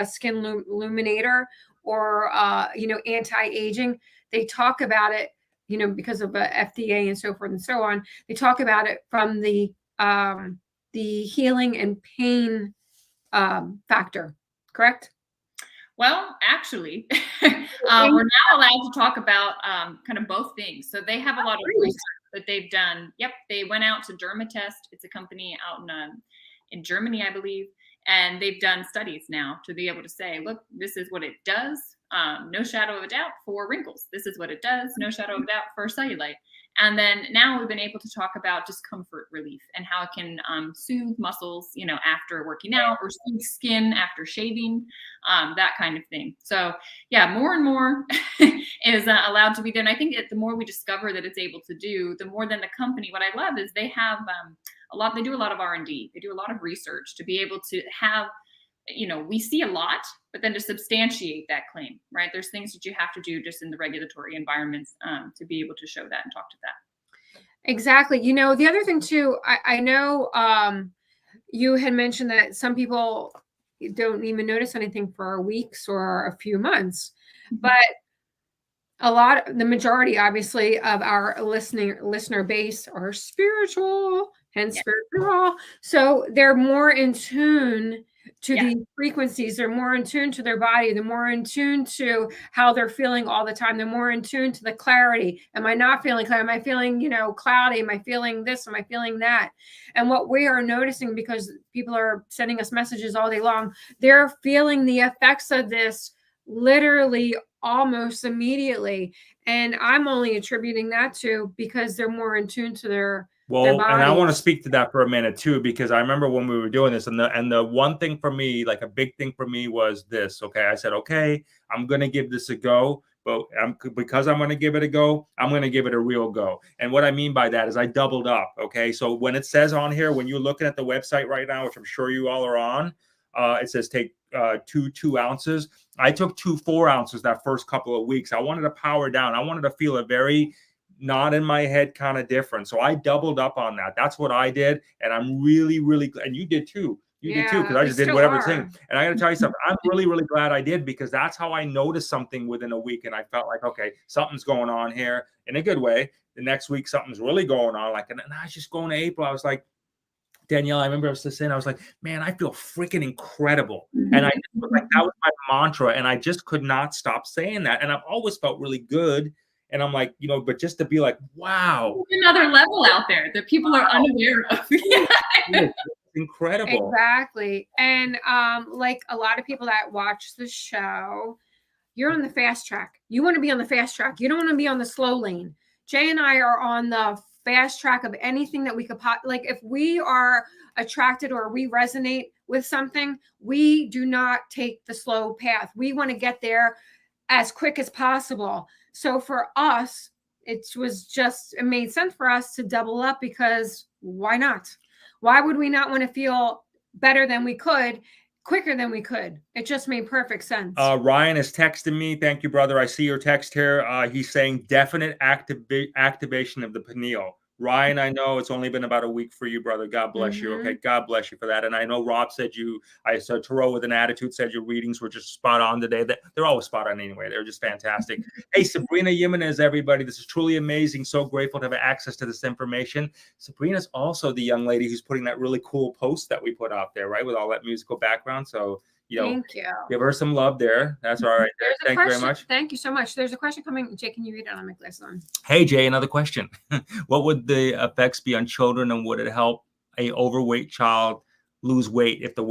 skin illuminator or, you know, anti-aging. They talk about it, you know, because of FDA and so forth and so on. They talk about it from the healing and pain factor, correct? Well, actually, we're now allowed to talk about kind of both things. So they have a lot of research that they've done. Yep, they went out to Dermatest. It's a company out in Germany, I believe, and they've done studies now to be able to say, look, this is what it does. No shadow of a doubt for wrinkles. This is what it does. No shadow of a doubt for cellulite. And then now we've been able to talk about discomfort relief and how it can soothe muscles, you know, after working out, or soothe skin after shaving, that kind of thing. So yeah, more and more is allowed to be there. And I think the more we discover that it's able to do, the more than the company, what I love is they have they do a lot of R&D. They do a lot of research to be able to have, you know, we see a lot, but then to substantiate that claim, right? There's things that you have to do just in the regulatory environments to be able to show that and talk to that. Exactly. You know, the other thing too, I know you had mentioned that some people don't even notice anything for weeks or a few months, but the majority, obviously, of our listener base are spiritual, hence spiritual. So they're more in tune to the frequencies. They're more in tune to their body. They're more in tune to how they're feeling all the time. They're more in tune to the clarity. Am I not feeling clear? Am I feeling, you know, cloudy? Am I feeling this? Am I feeling that? And what we are noticing, because people are sending us messages all day long, they're feeling the effects of this literally almost immediately. And I'm only attributing that to because they're more in tune to their and I want to speak to that for a minute too, because I remember when we were doing this, and the one thing for me, like a big thing for me, was this. Okay, I said, okay, I'm gonna give this a go, but because I'm gonna give it a go, I'm gonna give it a real go. And what I mean by that is I doubled up. Okay, so when it says on here, when you're looking at the website right now, which I'm sure you all are on, it says take 2 ounces. I took 2 4 ounces that first couple of weeks. I wanted to power down. I wanted to feel a very not in my head kind of different. So I doubled up on that. That's what I did. And I'm really, really, and you did too. You did too, because I just did whatever thing. And I got to tell you something. I'm really, really glad I did, because that's how I noticed something within a week. And I felt like, okay, something's going on here in a good way. The next week, something's really going on. Like, and I was just going to April. I was like, Danielle, I remember I was just saying, I was like, man, I feel freaking incredible. And I just, like, that was my mantra. And I just could not stop saying that. And I've always felt really good And I'm like, but just to be like, wow, another level out there that people are unaware of. it's incredible. Exactly. And like a lot of people that watch the show, you're on the fast track. You want to be on the fast track. You don't want to be on the slow lane. Jay and I are on the fast track of anything that we could like if we are attracted or we resonate with something, we do not take the slow path. We want to get there as quick as possible. So for us, it made sense for us to double up, because why not? Why would we not want to feel better than we could, quicker than we could? It just made perfect sense. Ryan is texting me. Thank you, brother. I see your text here. He's saying definite activation of the pineal. Ryan, I know it's only been about a week for you, brother. God bless you. Okay, God bless you for that. And I know Rob said I saw Tarot with an attitude said your readings were just spot on today. They're always spot on anyway. They're just fantastic. Hey, Sabrina Jimenez, everybody. This is truly amazing. So grateful to have access to this information. Sabrina's also the young lady who's putting that really cool post that we put out there, right, with all that musical background. So, thank you. Give her some love there. That's all right. Thank you very much. Thank you so much. There's a question coming. Jay, can you read it on my glasses on? Hey, Jay, another question. What would the effects be on children, and would it help a overweight child lose weight if the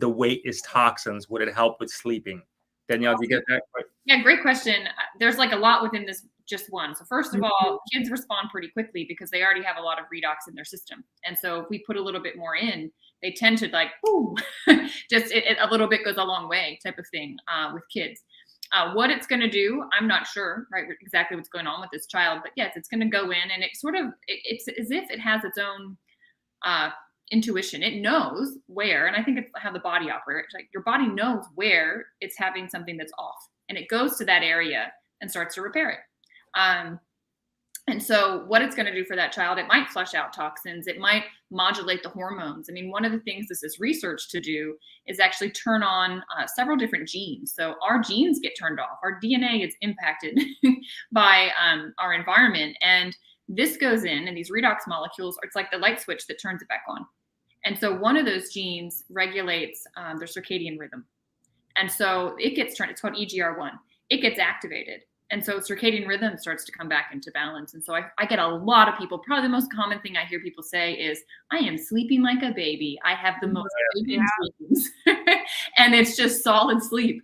weight is toxins? Would it help with sleeping? Danielle, do you get that? Yeah, great question. There's like a lot within this just one. So first of all, kids respond pretty quickly because they already have a lot of redox in their system. And so if we put a little bit more in, they tend to like, ooh, just a little bit goes a long way type of thing with kids. What it's going to do, I'm not sure, right, exactly what's going on with this child, but yes, it's going to go in, and it's as if it has its own intuition. It knows where, and I think it's how the body operates. Like your body knows where it's having something that's off, and it goes to that area and starts to repair it. And so what it's going to do for that child, it might flush out toxins. It might modulate the hormones. I mean, one of the things this is researched to do is actually turn on several different genes. So our genes get turned off. Our DNA gets impacted by our environment. And this goes in, and these redox molecules, it's like the light switch that turns it back on. And so one of those genes regulates their circadian rhythm. And so it gets turned, it's called EGR1. It gets activated. And so circadian rhythm starts to come back into balance. And so I get a lot of people, probably the most common thing I hear people say is, I am sleeping like a baby. I have the most dreams. And it's just solid sleep.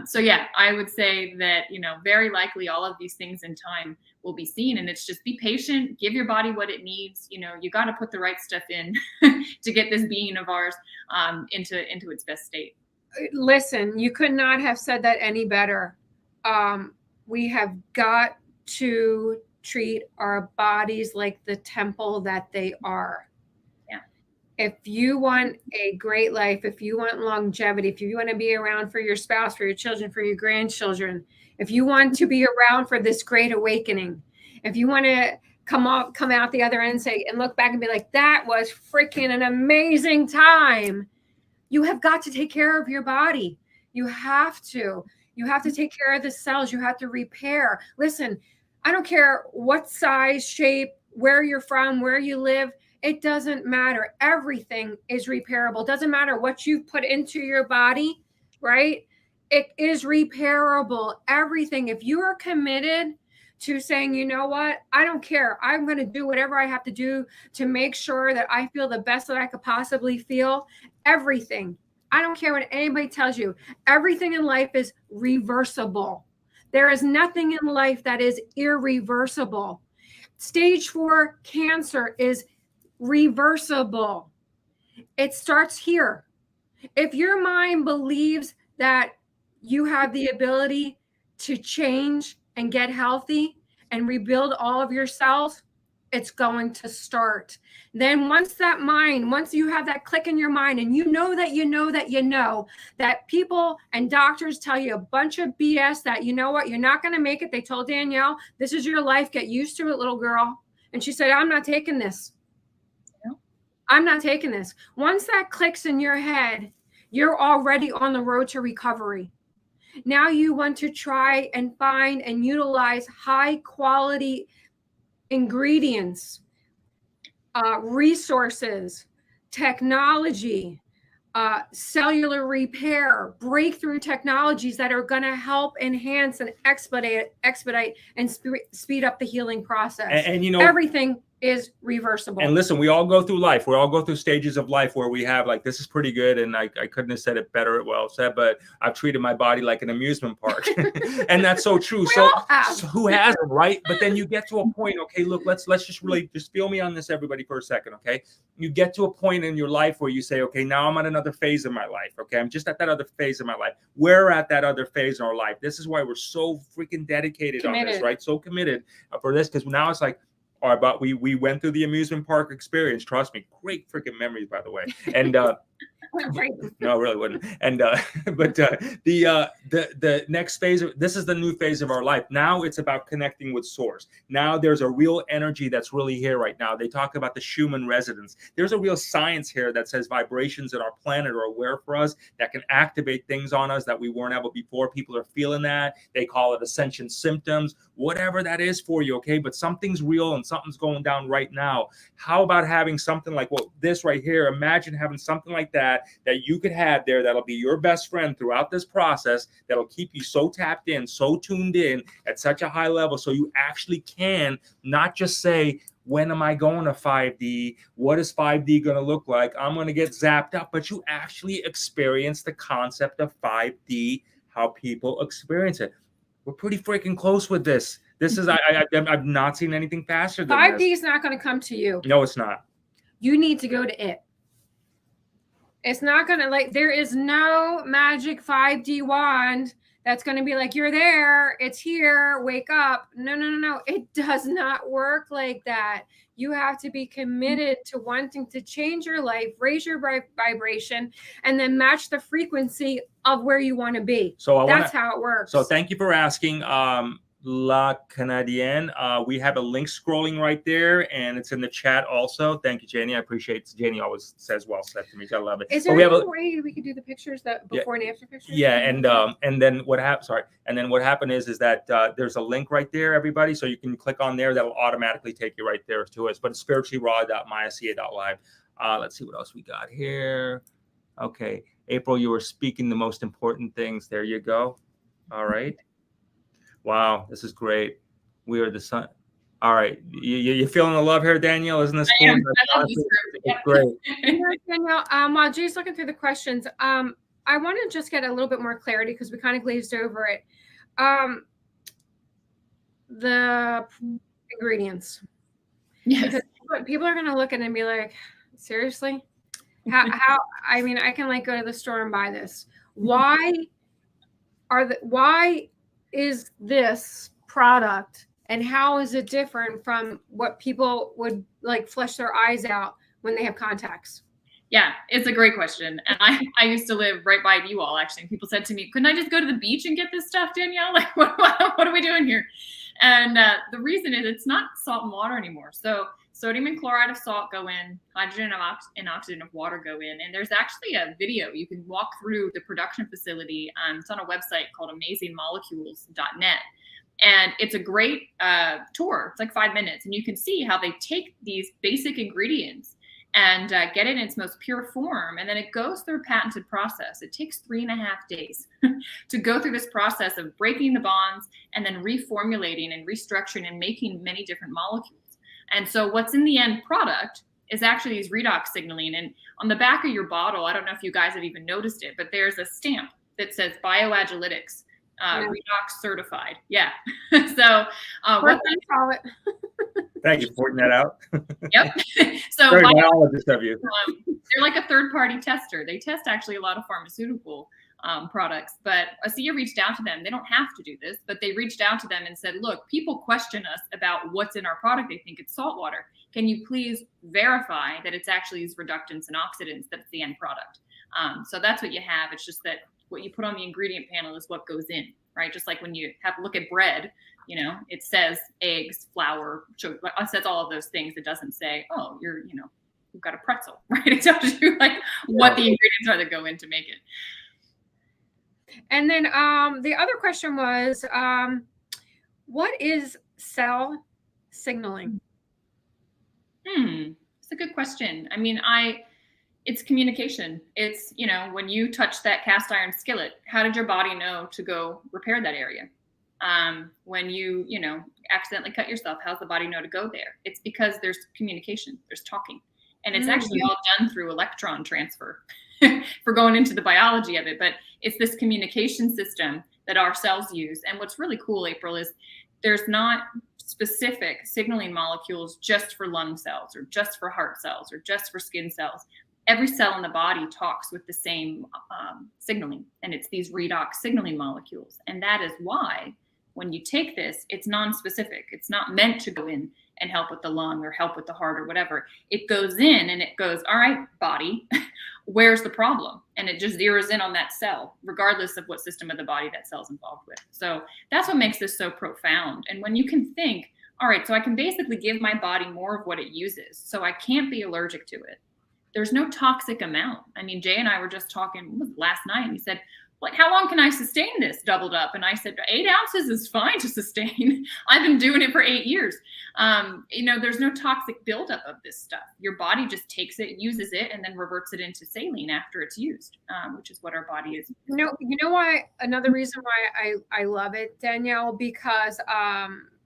So yeah, I would say that, very likely all of these things in time will be seen. And it's just be patient, give your body what it needs. You got to put the right stuff in to get this being of ours into its best state. Listen, you could not have said that any better. We have got to treat our bodies like the temple that they are. Yeah. If you want a great life, if you want longevity, if you want to be around for your spouse, for your children, for your grandchildren, if you want to be around for this great awakening, if you want to come out the other end and look back and be like, that was freaking an amazing time, you have got to take care of your body. You have to. You have to take care of the cells. You have to repair. Listen, I don't care what size, shape, where you're from, where you live. It doesn't matter. Everything is repairable. Doesn't matter what you've put into your body, right? It is repairable. Everything. If you are committed to saying, you know what, I don't care. I'm going to do whatever I have to do to make sure that I feel the best that I could possibly feel. Everything. I don't care what anybody tells you. Everything in life is reversible. There is nothing in life that is irreversible. Stage 4 cancer is reversible. It starts here. If your mind believes that you have the ability to change and get healthy and rebuild all of your cells, it's going to start. Then once you have that click in your mind and you know that people and doctors tell you a bunch of BS that, you know what, you're not going to make it. They told Danielle, this is your life. Get used to it, little girl. And she said, I'm not taking this. I'm not taking this. Once that clicks in your head, you're already on the road to recovery. Now you want to try and find and utilize high quality ingredients, resources, technology, cellular repair, breakthrough technologies that are going to help enhance and expedite and speed up the healing process. And you know, everything is reversible. And listen, we all go through life. We all go through stages of life where we have like, this is pretty good. And I couldn't have said it better, well said, but I've treated my body like an amusement park. And that's so true. So who hasn't, right? But then you get to a point, okay, look, let's just really just feel me on this, everybody, for a second, okay? You get to a point in your life where you say, okay, now I'm at another phase of my life, okay? I'm just at that other phase of my life. We're at that other phase in our life. This is why we're so freaking dedicated on this, right? So committed for this, because now it's like, all right, but we went through the amusement park experience. Trust me, great freaking memories, by the way. And no, it really wouldn't. And but the next phase of this is the new phase of our life. Now it's about connecting with source. Now there's a real energy that's really here right now. They talk about the Schumann resonance. There's a real science here that says vibrations in our planet are aware for us that can activate things on us that we weren't able before. People are feeling that. They call it ascension symptoms, whatever that is for you. Okay, but something's real and something's going down right now. How about having something like this right here? Imagine having something like that you could have there that'll be your best friend throughout this process, that'll keep you so tapped in, so tuned in at such a high level, so you actually can not just say, when am I going to 5D? What is 5D going to look like? I'm going to get zapped up, but you actually experience the concept of 5D, how people experience it. We're pretty freaking close with this. This is, I've not seen anything faster than 5D this. is not going to come to you. No, it's not. You need to go to it. It's not going to, like, there is no magic 5D wand that's going to be like, you're there, it's here, wake up. No. It does not work like that. You have to be committed to wanting to change your life, raise your vibration, and then match the frequency of where you want to be. So that's how it works. So thank you for asking. La Canadienne. We have a link scrolling right there, and it's in the chat also. Thank you, Janie. I appreciate it. Janie always says well said to me. I love it. Is there any way we could do the pictures, that before and after pictures? Yeah, and then what happened? Sorry, and then what happened is that there's a link right there, everybody. So you can click on there. That'll automatically take you right there to us. But it's spirituallyraw.myca.live. Let's see what else we got here. Okay, April, you were speaking the most important things. There you go. All right. Wow, this is great. We are the sun. All right, you feeling the love here, Danielle? Isn't this cool? I love this group. It's great. Danielle, while Jay's looking through the questions, I want to just get a little bit more clarity because we kind of glazed over it. The ingredients. Yes. Because people are going to look at it and be like, seriously? How? I mean, I can like go to the store and buy this. Why is this product, and how is it different from what people would like flesh their eyes out when they have contacts? Yeah, it's a great question. And I used to live right by you all, actually. People said to me, couldn't I just go to the beach and get this stuff, Danielle? Like, what are we doing here? And the reason is it's not salt and water anymore. So sodium and chloride of salt go in, hydrogen and oxygen of water go in. And there's actually a video. You can walk through the production facility. It's on a website called amazingmolecules.net. And it's a great tour. It's like 5 minutes. And you can see how they take these basic ingredients and get it in its most pure form. And then it goes through a patented process. It takes 3.5 days to go through this process of breaking the bonds and then reformulating and restructuring and making many different molecules. And so what's in the end product is actually these redox signaling. And on the back of your bottle, I don't know if you guys have even noticed it, but there's a stamp that says Bioagilitics. Redox certified. Yeah. So what they call it. Thank you for pointing that out. Yep. So very biologist of you. They're like a third-party tester. They test actually a lot of pharmaceutical products, but ASCEA reached out to them. They don't have to do this, but they reached out to them and said, look, people question us about what's in our product. They think it's salt water. Can you please verify that it's actually these reductants and oxidants that's the end product? So that's what you have. It's just that what you put on the ingredient panel is what goes in, right? Just like when you have look at bread, you know, it says eggs, flour, sugar, it says all of those things. It doesn't say, oh, you've got a pretzel, right? It tells you like what the ingredients are that go in to make it. And then the other question was, what is cell signaling? It's a good question. I mean, It's communication. It's, when you touch that cast iron skillet, how did your body know to go repair that area? When you accidentally cut yourself, how's the body know to go there? It's because there's communication, there's talking. And it's actually all done through electron transfer for going into the biology of it. But it's this communication system that our cells use. And what's really cool, April, is there's not specific signaling molecules just for lung cells or just for heart cells or just for skin cells. Every cell in the body talks with the same signaling, and it's these redox signaling molecules. And that is why when you take this, it's non-specific. It's not meant to go in and help with the lung or help with the heart or whatever. It goes in and it goes, all right, body, where's the problem? And it just zeroes in on that cell, regardless of what system of the body that cell's involved with. So that's what makes this so profound. And when you can think, all right, so I can basically give my body more of what it uses, so I can't be allergic to it. There's no toxic amount. I mean, Jay and I were just talking last night, and he said, like, how long can I sustain this doubled up? And I said, 8 ounces is fine to sustain. I've been doing it for 8 years. There's no toxic buildup of this stuff. Your body just takes it, uses it, and then reverts it into saline after it's used, which is what our body is. You know why? Another reason why I love it, Danielle, because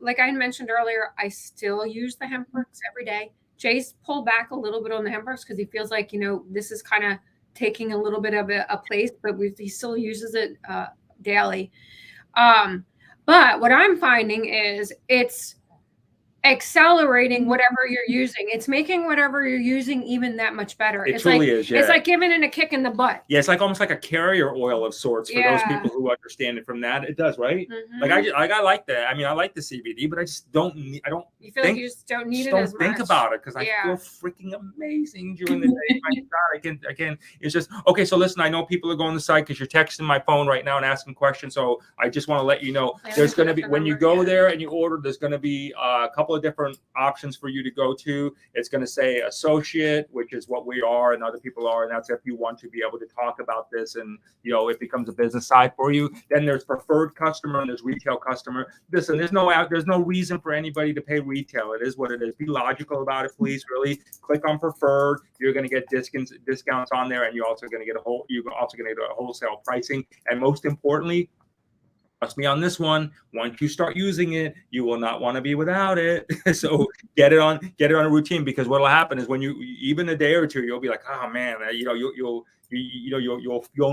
like I mentioned earlier, I still use the hemp works every day. Jay's pulled back a little bit on the hemp works because he feels like, this is kind of taking a little bit of a place, but he still uses it daily. But what I'm finding is it's accelerating whatever you're using. It's making whatever you're using even that much better. It truly is. Yeah. It's like giving it a kick in the butt. Yeah, it's like almost like a carrier oil of sorts for those people who understand it from that. It does, right? Mm-hmm. Like I like that. I mean, I like the CBD, but I just don't need. I don't. You feel like you just don't need it as much. Don't think about it because I feel freaking amazing during the day. My God, I can. It's just okay. So listen, I know people are going to the site because you're texting my phone right now and asking questions. So I just want to let you know there's going to be when you go there and you order, there's going to be a couple of different options for you to go to. It's going to say associate, which is what we are and other people are, and that's if you want to be able to talk about this and it becomes a business side for you. Then there's preferred customer and there's retail customer. Listen, there's no reason for anybody to pay retail. It is what it is. Be logical about it, please. Really click on preferred. You're going to get discounts on there, and you're also going to get a wholesale pricing. And most importantly, trust me on this one. Once you start using it, you will not want to be without it. So get it on a routine, because what will happen is when you even a day or two, you'll be like, oh man, you'll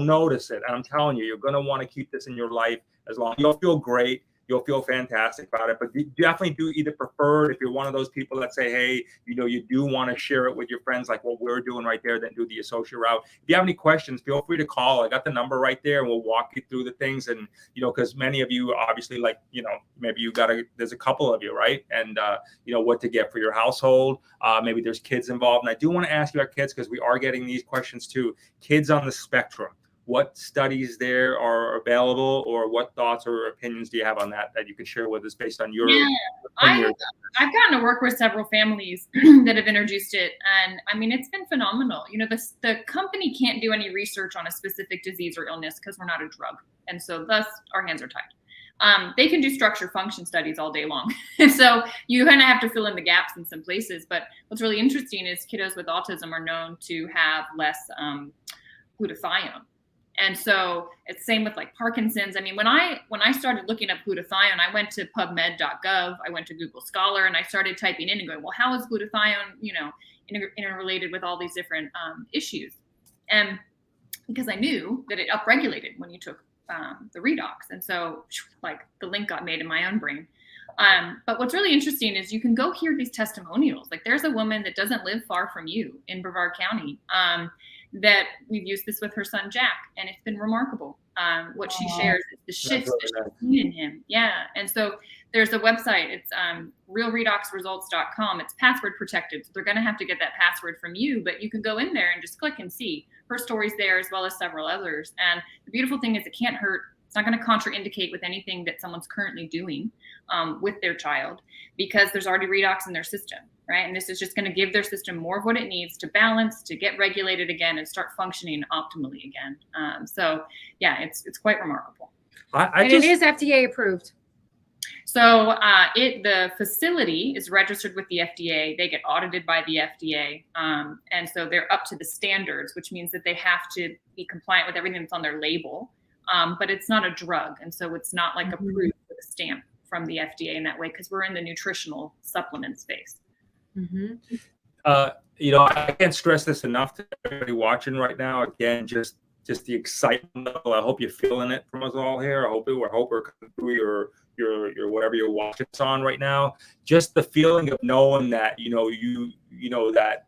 notice it. And I'm telling you, you're going to want to keep this in your life as long. You'll feel great. You'll feel fantastic about it, but you definitely do either preferred. If you're one of those people that say, hey, you do want to share it with your friends, like what we're doing right there, then do the associate route. If you have any questions, feel free to call. I got the number right there, and we'll walk you through the things. And, because many of you obviously, like, maybe there's a couple of you, right? And, what to get for your household. Maybe there's kids involved. And I do want to ask you about kids, because we are getting these questions too. Kids on the spectrum. What studies there are available, or what thoughts or opinions do you have on that you can share with us based on your? Yeah, I've gotten to work with several families that have introduced it, and I mean, it's been phenomenal. The company can't do any research on a specific disease or illness because we're not a drug, and so thus our hands are tied. They can do structure function studies all day long, and so you kind of have to fill in the gaps in some places. But what's really interesting is kiddos with autism are known to have less glutathione. And so it's the same with like Parkinson's. I mean, when I started looking up glutathione, I went to PubMed.gov, I went to Google Scholar, and I started typing in and going, well, how is glutathione, interrelated with all these different issues? And because I knew that it upregulated when you took the redox. And so like the link got made in my own brain. But what's really interesting is you can go hear these testimonials. Like there's a woman that doesn't live far from you in Brevard County, that we've used this with her son, Jack, and it's been remarkable. What she shares is the shifts that she's seen in him. Yeah. And so there's a website, it's realredoxresults.com. It's password protected. So they're going to have to get that password from you, but you can go in there and just click and see her stories there, as well as several others. And the beautiful thing is it can't hurt. It's not going to contraindicate with anything that someone's currently doing with their child, because there's already redox in their system, right? And this is just going to give their system more of what it needs to balance, to get regulated again, and start functioning optimally again. So yeah, it's quite remarkable. It is FDA approved. So the facility is registered with the FDA. They get audited by the FDA. And so they're up to the standards, which means that they have to be compliant with everything that's on their label. But it's not a drug. And so it's not like approved with a stamp from the FDA in that way, because we're in the nutritional supplement space. You know, I can't stress this enough to everybody watching right now. Again, just the excitement level. I hope you're feeling it from us all here. I hope we're coming through your whatever you're watching us on right now. Just the feeling of knowing that, you know that,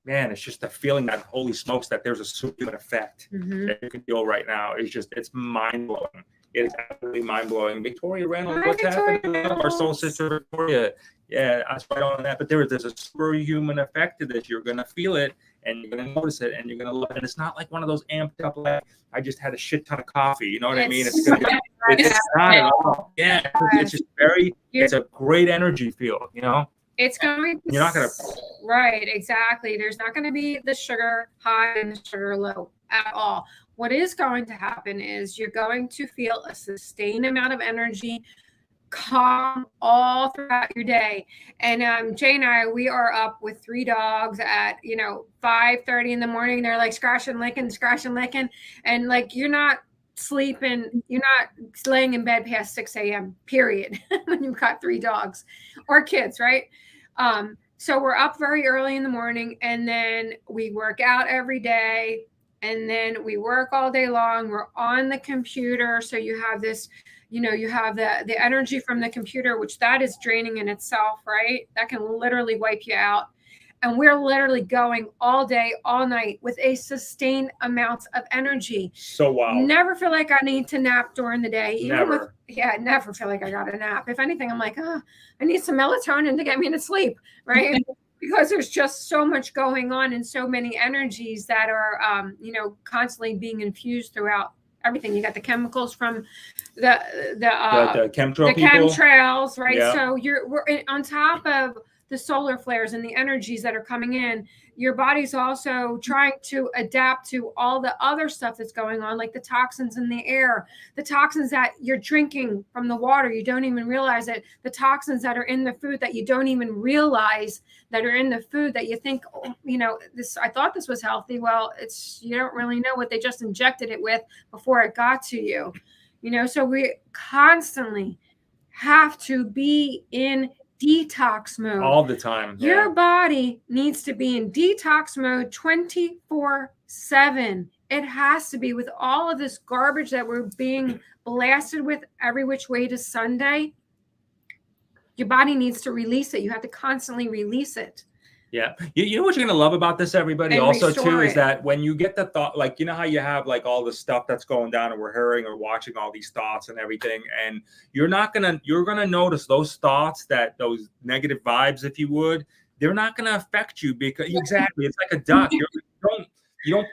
man, it's just the feeling that, holy smokes, that there's a superhuman effect that you can feel right now. It's mind blowing. It is absolutely mind blowing. Victoria Reynolds, what's happening? Our soul sister Victoria. Yeah, I was right on that. But there's a superhuman effect to this. You're gonna feel it, and you're gonna notice it, and you're gonna love it. And it's not like one of those amped up, like, I just had a shit ton of coffee. You know what I mean? It's not at all. Yeah, it's just it's a great energy feel. You know. It's going to, you're not gonna, right, exactly. There's not going to be the sugar high and the sugar low at all. What is going to happen is you're going to feel a sustained amount of energy, calm all throughout your day. And Jay and I, we are up with 3 dogs at 5:30 in the morning. They're like scratching, licking, and like you're not sleeping, you're not laying in bed past 6 a.m. period when you've got 3 dogs or kids, right? So we're up very early in the morning, and then we work out every day, and then we work all day long. We're on the computer, so you have this, you have the energy from the computer, which that is draining in itself, right? That can literally wipe you out. And we're literally going all day, all night with a sustained amount of energy. So wow. Never feel like I need to nap during the day. Never. Never feel like I got a nap. If anything, I'm like, I need some melatonin to get me to sleep, right? Because there's just so much going on and so many energies that are, constantly being infused throughout everything. You got the chemicals from the chemtrails, right? Yeah. So we're on top of the solar flares and the energies that are coming in. Your body's also trying to adapt to all the other stuff that's going on, like the toxins in the air, the toxins that you're drinking from the water. You don't even realize it. The toxins that are in the food that you don't even realize that are in the food that you think, I thought this was healthy. Well, you don't really know what they just injected it with before it got to you. So we constantly have to be in detox mode all the time. Your body needs to be in detox mode 24/7. It has to be, with all of this garbage that we're being blasted with every which way to Sunday. Your body needs to release it. You have to constantly release it. Yeah. You know what you're going to love about this, everybody, and also too, it. is that when you get the thought, like, how you have like all the stuff that's going down and we're hearing or watching all these thoughts and everything, and you're going to notice those thoughts, those negative vibes, if you would, they're not going to affect you, because exactly, it's like a duck. You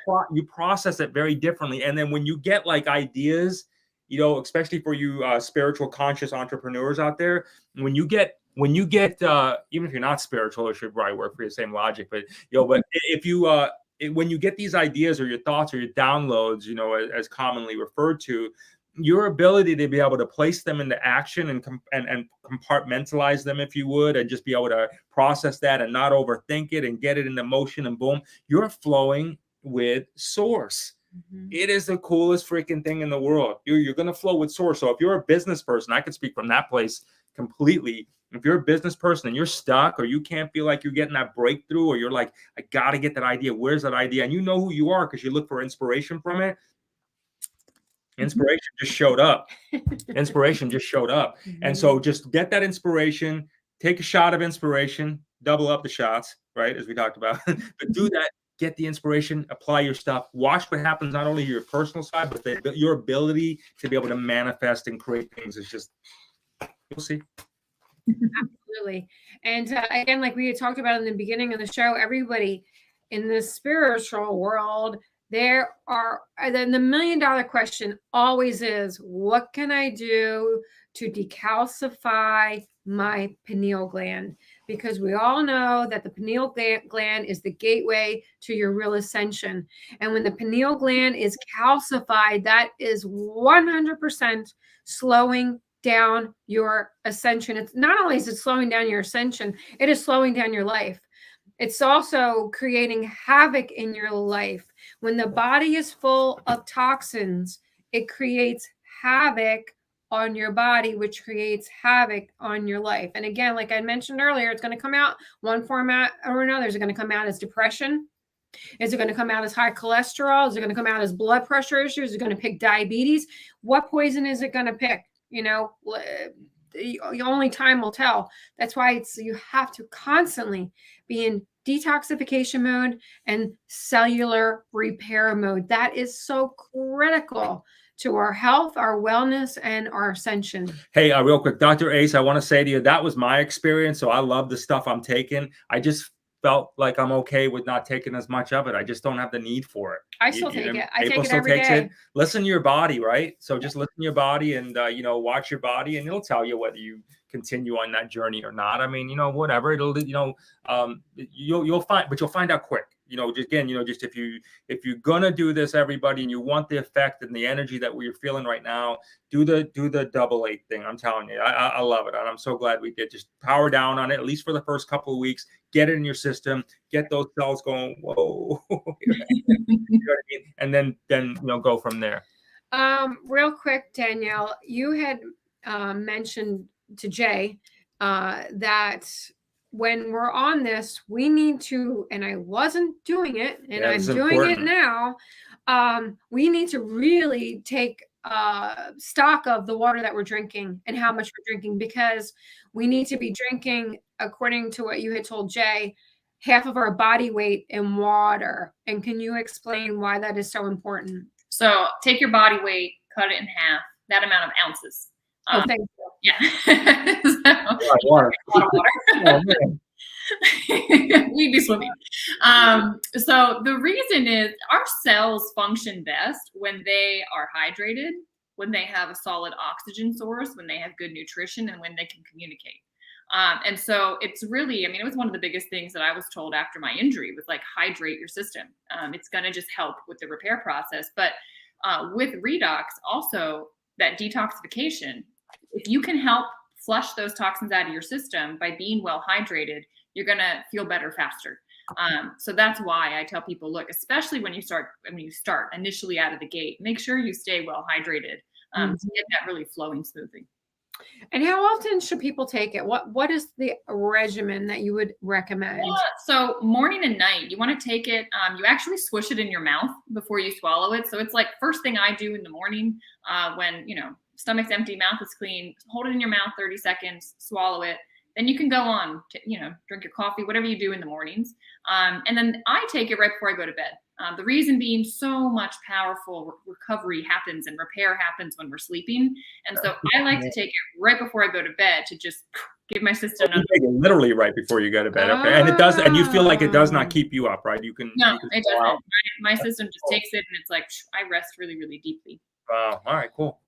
process it very differently. And then when you get like ideas, especially for you spiritual conscious entrepreneurs out there, when you get even if you're not spiritual, it should probably work for the same logic, but but if you when you get these ideas or your thoughts or your downloads, as commonly referred to, your ability to be able to place them into action and compartmentalize them, if you would, and just be able to process that and not overthink it and get it into motion, and boom, you're flowing with source. It is the coolest freaking thing in the world. You're going to flow with source. So if you're a business person, I can speak from that place completely. If you're a business person and you're stuck, or you can't feel like you're getting that breakthrough, or you're like, I got to get that idea. Where's that idea? And you know who you are because you look for inspiration from it. Inspiration just showed up. Inspiration just showed up. And so just get that inspiration, take a shot of inspiration, double up the shots, right? As we talked about, but do that. Get the inspiration, apply your stuff, watch what happens, not only your personal side, but your ability to be able to manifest and create things is just, you'll see. Absolutely. And again, like we had talked about in the beginning of the show, everybody in the spiritual world, then the $1 million question always is, what can I do to decalcify my pineal gland? Because we all know that the pineal gland is the gateway to your real ascension. And when the pineal gland is calcified, that is 100% slowing down your ascension. It's not only is it slowing down your ascension, it is slowing down your life. It's also creating havoc in your life. When the body is full of toxins, it creates havoc on your body, which creates havoc on your life. And again, like I mentioned earlier, it's going to come out one format or another. Is it going to come out as depression? Is it going to come out as high cholesterol? Is it going to come out as blood pressure issues? Is it going to pick diabetes? What poison is it going to pick? You know, only time will tell. That's why you have to constantly be in detoxification mode and cellular repair mode. That is so critical to our health, our wellness, and our ascension. Hey, real quick, Dr. Ace, I want to say to you, that was my experience. So I love the stuff I'm taking. I just felt like I'm okay with not taking as much of it. I just don't have the need for it. I still take it. I take it every day. Listen to your body, right? So just listen to your body and, you know, watch your body, and it'll tell you whether you continue on that journey or not. I mean, you know, whatever, it'll, you know, you'll find out quick. You know, just again, you know, just if you're gonna do this, everybody, and you want the effect and the energy that we're feeling right now, do the 888 thing. I'm telling you, I love it, and I'm so glad we did. Just power down on it, at least for the first couple of weeks. Get it in your system, get those cells going. Whoa, you know what I mean? And then you know, go from there. Real quick, Danielle, you had mentioned to Jay that when we're on this, we need to, and I wasn't doing it, and I'm doing it now. We need to really take stock of the water that we're drinking and how much we're drinking, because we need to be drinking, according to what you had told Jay, half of our body weight in water. And can you explain why that is so important? So take your body weight, cut it in half, that amount of ounces. Oh, thank you. Yeah. A lot of water. Oh, we'd be swimming. So the reason is our cells function best when they are hydrated, when they have a solid oxygen source, when they have good nutrition, and when they can communicate. And so it's really, I mean, it was one of the biggest things that I was told after my injury was like, hydrate your system. It's going to just help with the repair process. But with redox, also that detoxification, if you can help flush those toxins out of your system by being well hydrated, you're going to feel better faster. So that's why I tell people, look, especially when you start initially out of the gate, make sure you stay well hydrated to get that really flowing smoothly. And how often should people take it? What is the regimen that you would recommend? So morning and night, you want to take it. You actually swish it in your mouth before you swallow it. So it's like first thing I do in the morning when, you know, stomach's empty, mouth is clean, hold it in your mouth 30 seconds, swallow it. Then you can go on to, you know, drink your coffee, whatever you do in the mornings. And then I take it right before I go to bed. The reason being, so much powerful recovery happens and repair happens when we're sleeping. And so I like to take it right before I go to bed to just give my system literally right before you go to bed. Okay. And it does, and you feel like it does not keep you up, right? You can. No, it doesn't. My system just takes it and it's like, I rest really, really deeply. Wow. All right, cool.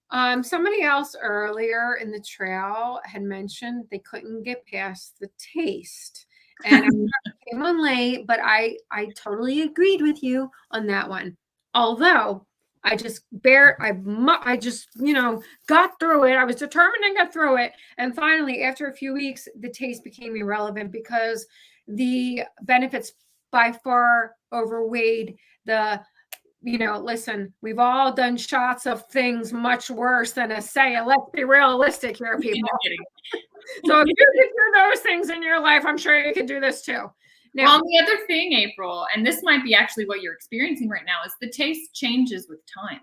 Somebody else earlier in the trail had mentioned they couldn't get past the taste. And I came on late, but I totally agreed with you on that one. Although I just, you know, got through it. I was determined and got through it. And finally, after a few weeks, the taste became irrelevant because the benefits by far outweighed the, you know, listen, we've all done shots of things much worse than a say. Let's be realistic here, people. So if you can do those things in your life, I'm sure you can do this too. Now, well, the other thing, April, and this might be actually what you're experiencing right now, is the taste changes with time.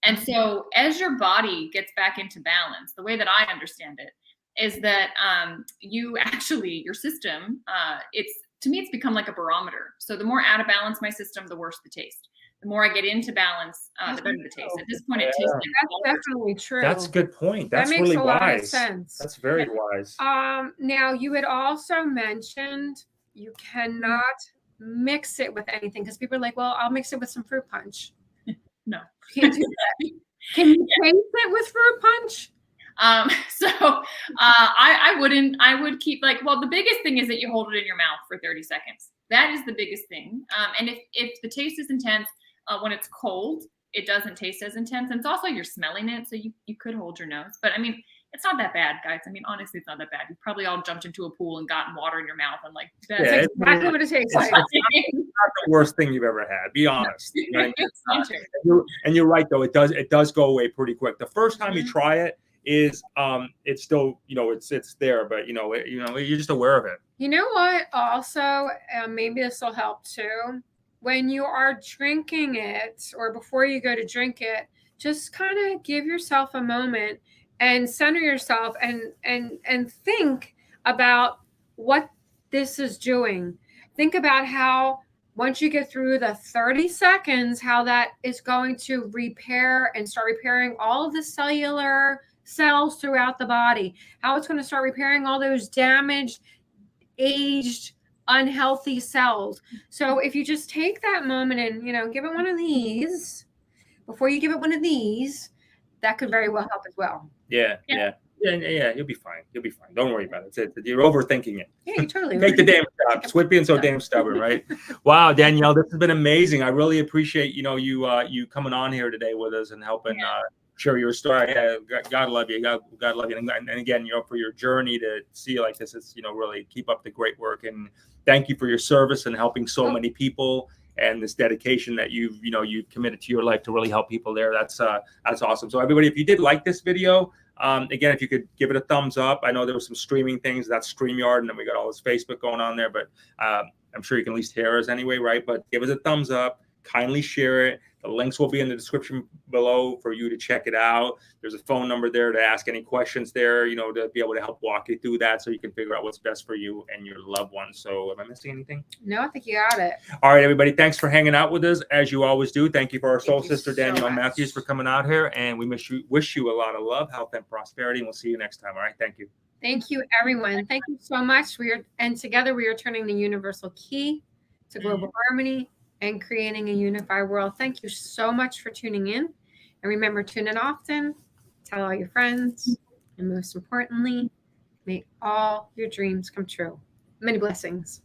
And so as your body gets back into balance, the way that I understand it is that your system, to me, it's become like a barometer. So the more out of balance my system, the worse the taste. The more I get into balance, the better the taste. At this point, it tastes like that's definitely true. That's a good point. That's that makes really a lot wise. Of sense. That's very wise. Now you had also mentioned you cannot mix it with anything because people are like, well, I'll mix it with some fruit punch. No, you can't do that. Can you taste it with fruit punch? I wouldn't. I would keep the biggest thing is that you hold it in your mouth for 30 seconds. That is the biggest thing. And if the taste is intense, when it's cold, it doesn't taste as intense. And it's also you're smelling it, so you could hold your nose. But I mean, It's not that bad, guys. I mean, honestly, it's not that bad. You've probably all jumped into a pool and gotten water in your mouth and like, Yeah, That's exactly what it tastes like. not the worst thing you've ever had. Be honest. You know what I mean? It's not true. And you're right though. It does go away pretty quick. The first time you try it is it's still, you know, it's there, but you know you're just aware of it. You know what? Also, maybe this will help too. When you are drinking it, or before you go to drink it, just kind of give yourself a moment and center yourself and think about what this is doing. Think about how once you get through the 30 seconds, how that is going to repair and start repairing all of the cellular cells throughout the body, how it's going to start repairing all those damaged, aged, unhealthy cells. So if you just take that moment and, you know, give it one of these before you give it one of these, that could very well help as well. Yeah. You'll be fine. You'll be fine. Don't worry about it. You're overthinking it. Yeah, you totally. Take the damn job. Quit being so damn stubborn, right? Wow, Danielle, this has been amazing. I really appreciate you coming on here today with us and helping share your story. Yeah, God love you. God love you. And again, for your journey to see like this is, really keep up the great work, and thank you for your service and helping so many people, and this dedication that you've committed to your life to really help people there. That's awesome. So everybody, if you did like this video, again, if you could give it a thumbs up. I know there was some streaming things, that's StreamYard, and then we got all this Facebook going on there, but I'm sure you can at least hear us anyway, right? But give us a thumbs up, kindly share it. The links will be in the description below for you to check it out. There's a phone number there to ask any questions there, to be able to help walk you through that so you can figure out what's best for you and your loved ones. So am I missing anything? No, I think you got it. All right, everybody. Thanks for hanging out with us, as you always do. Thank you for our soul sister, Danielle Matthews, for coming out here. And we wish you a lot of love, health, and prosperity. And we'll see you next time. All right. Thank you. Thank you, everyone. Thank you so much. Together we are turning the universal key to global harmony and creating a unified world. Thank you so much for tuning in. And remember, tune in often, tell all your friends, and most importantly, may all your dreams come true. Many blessings.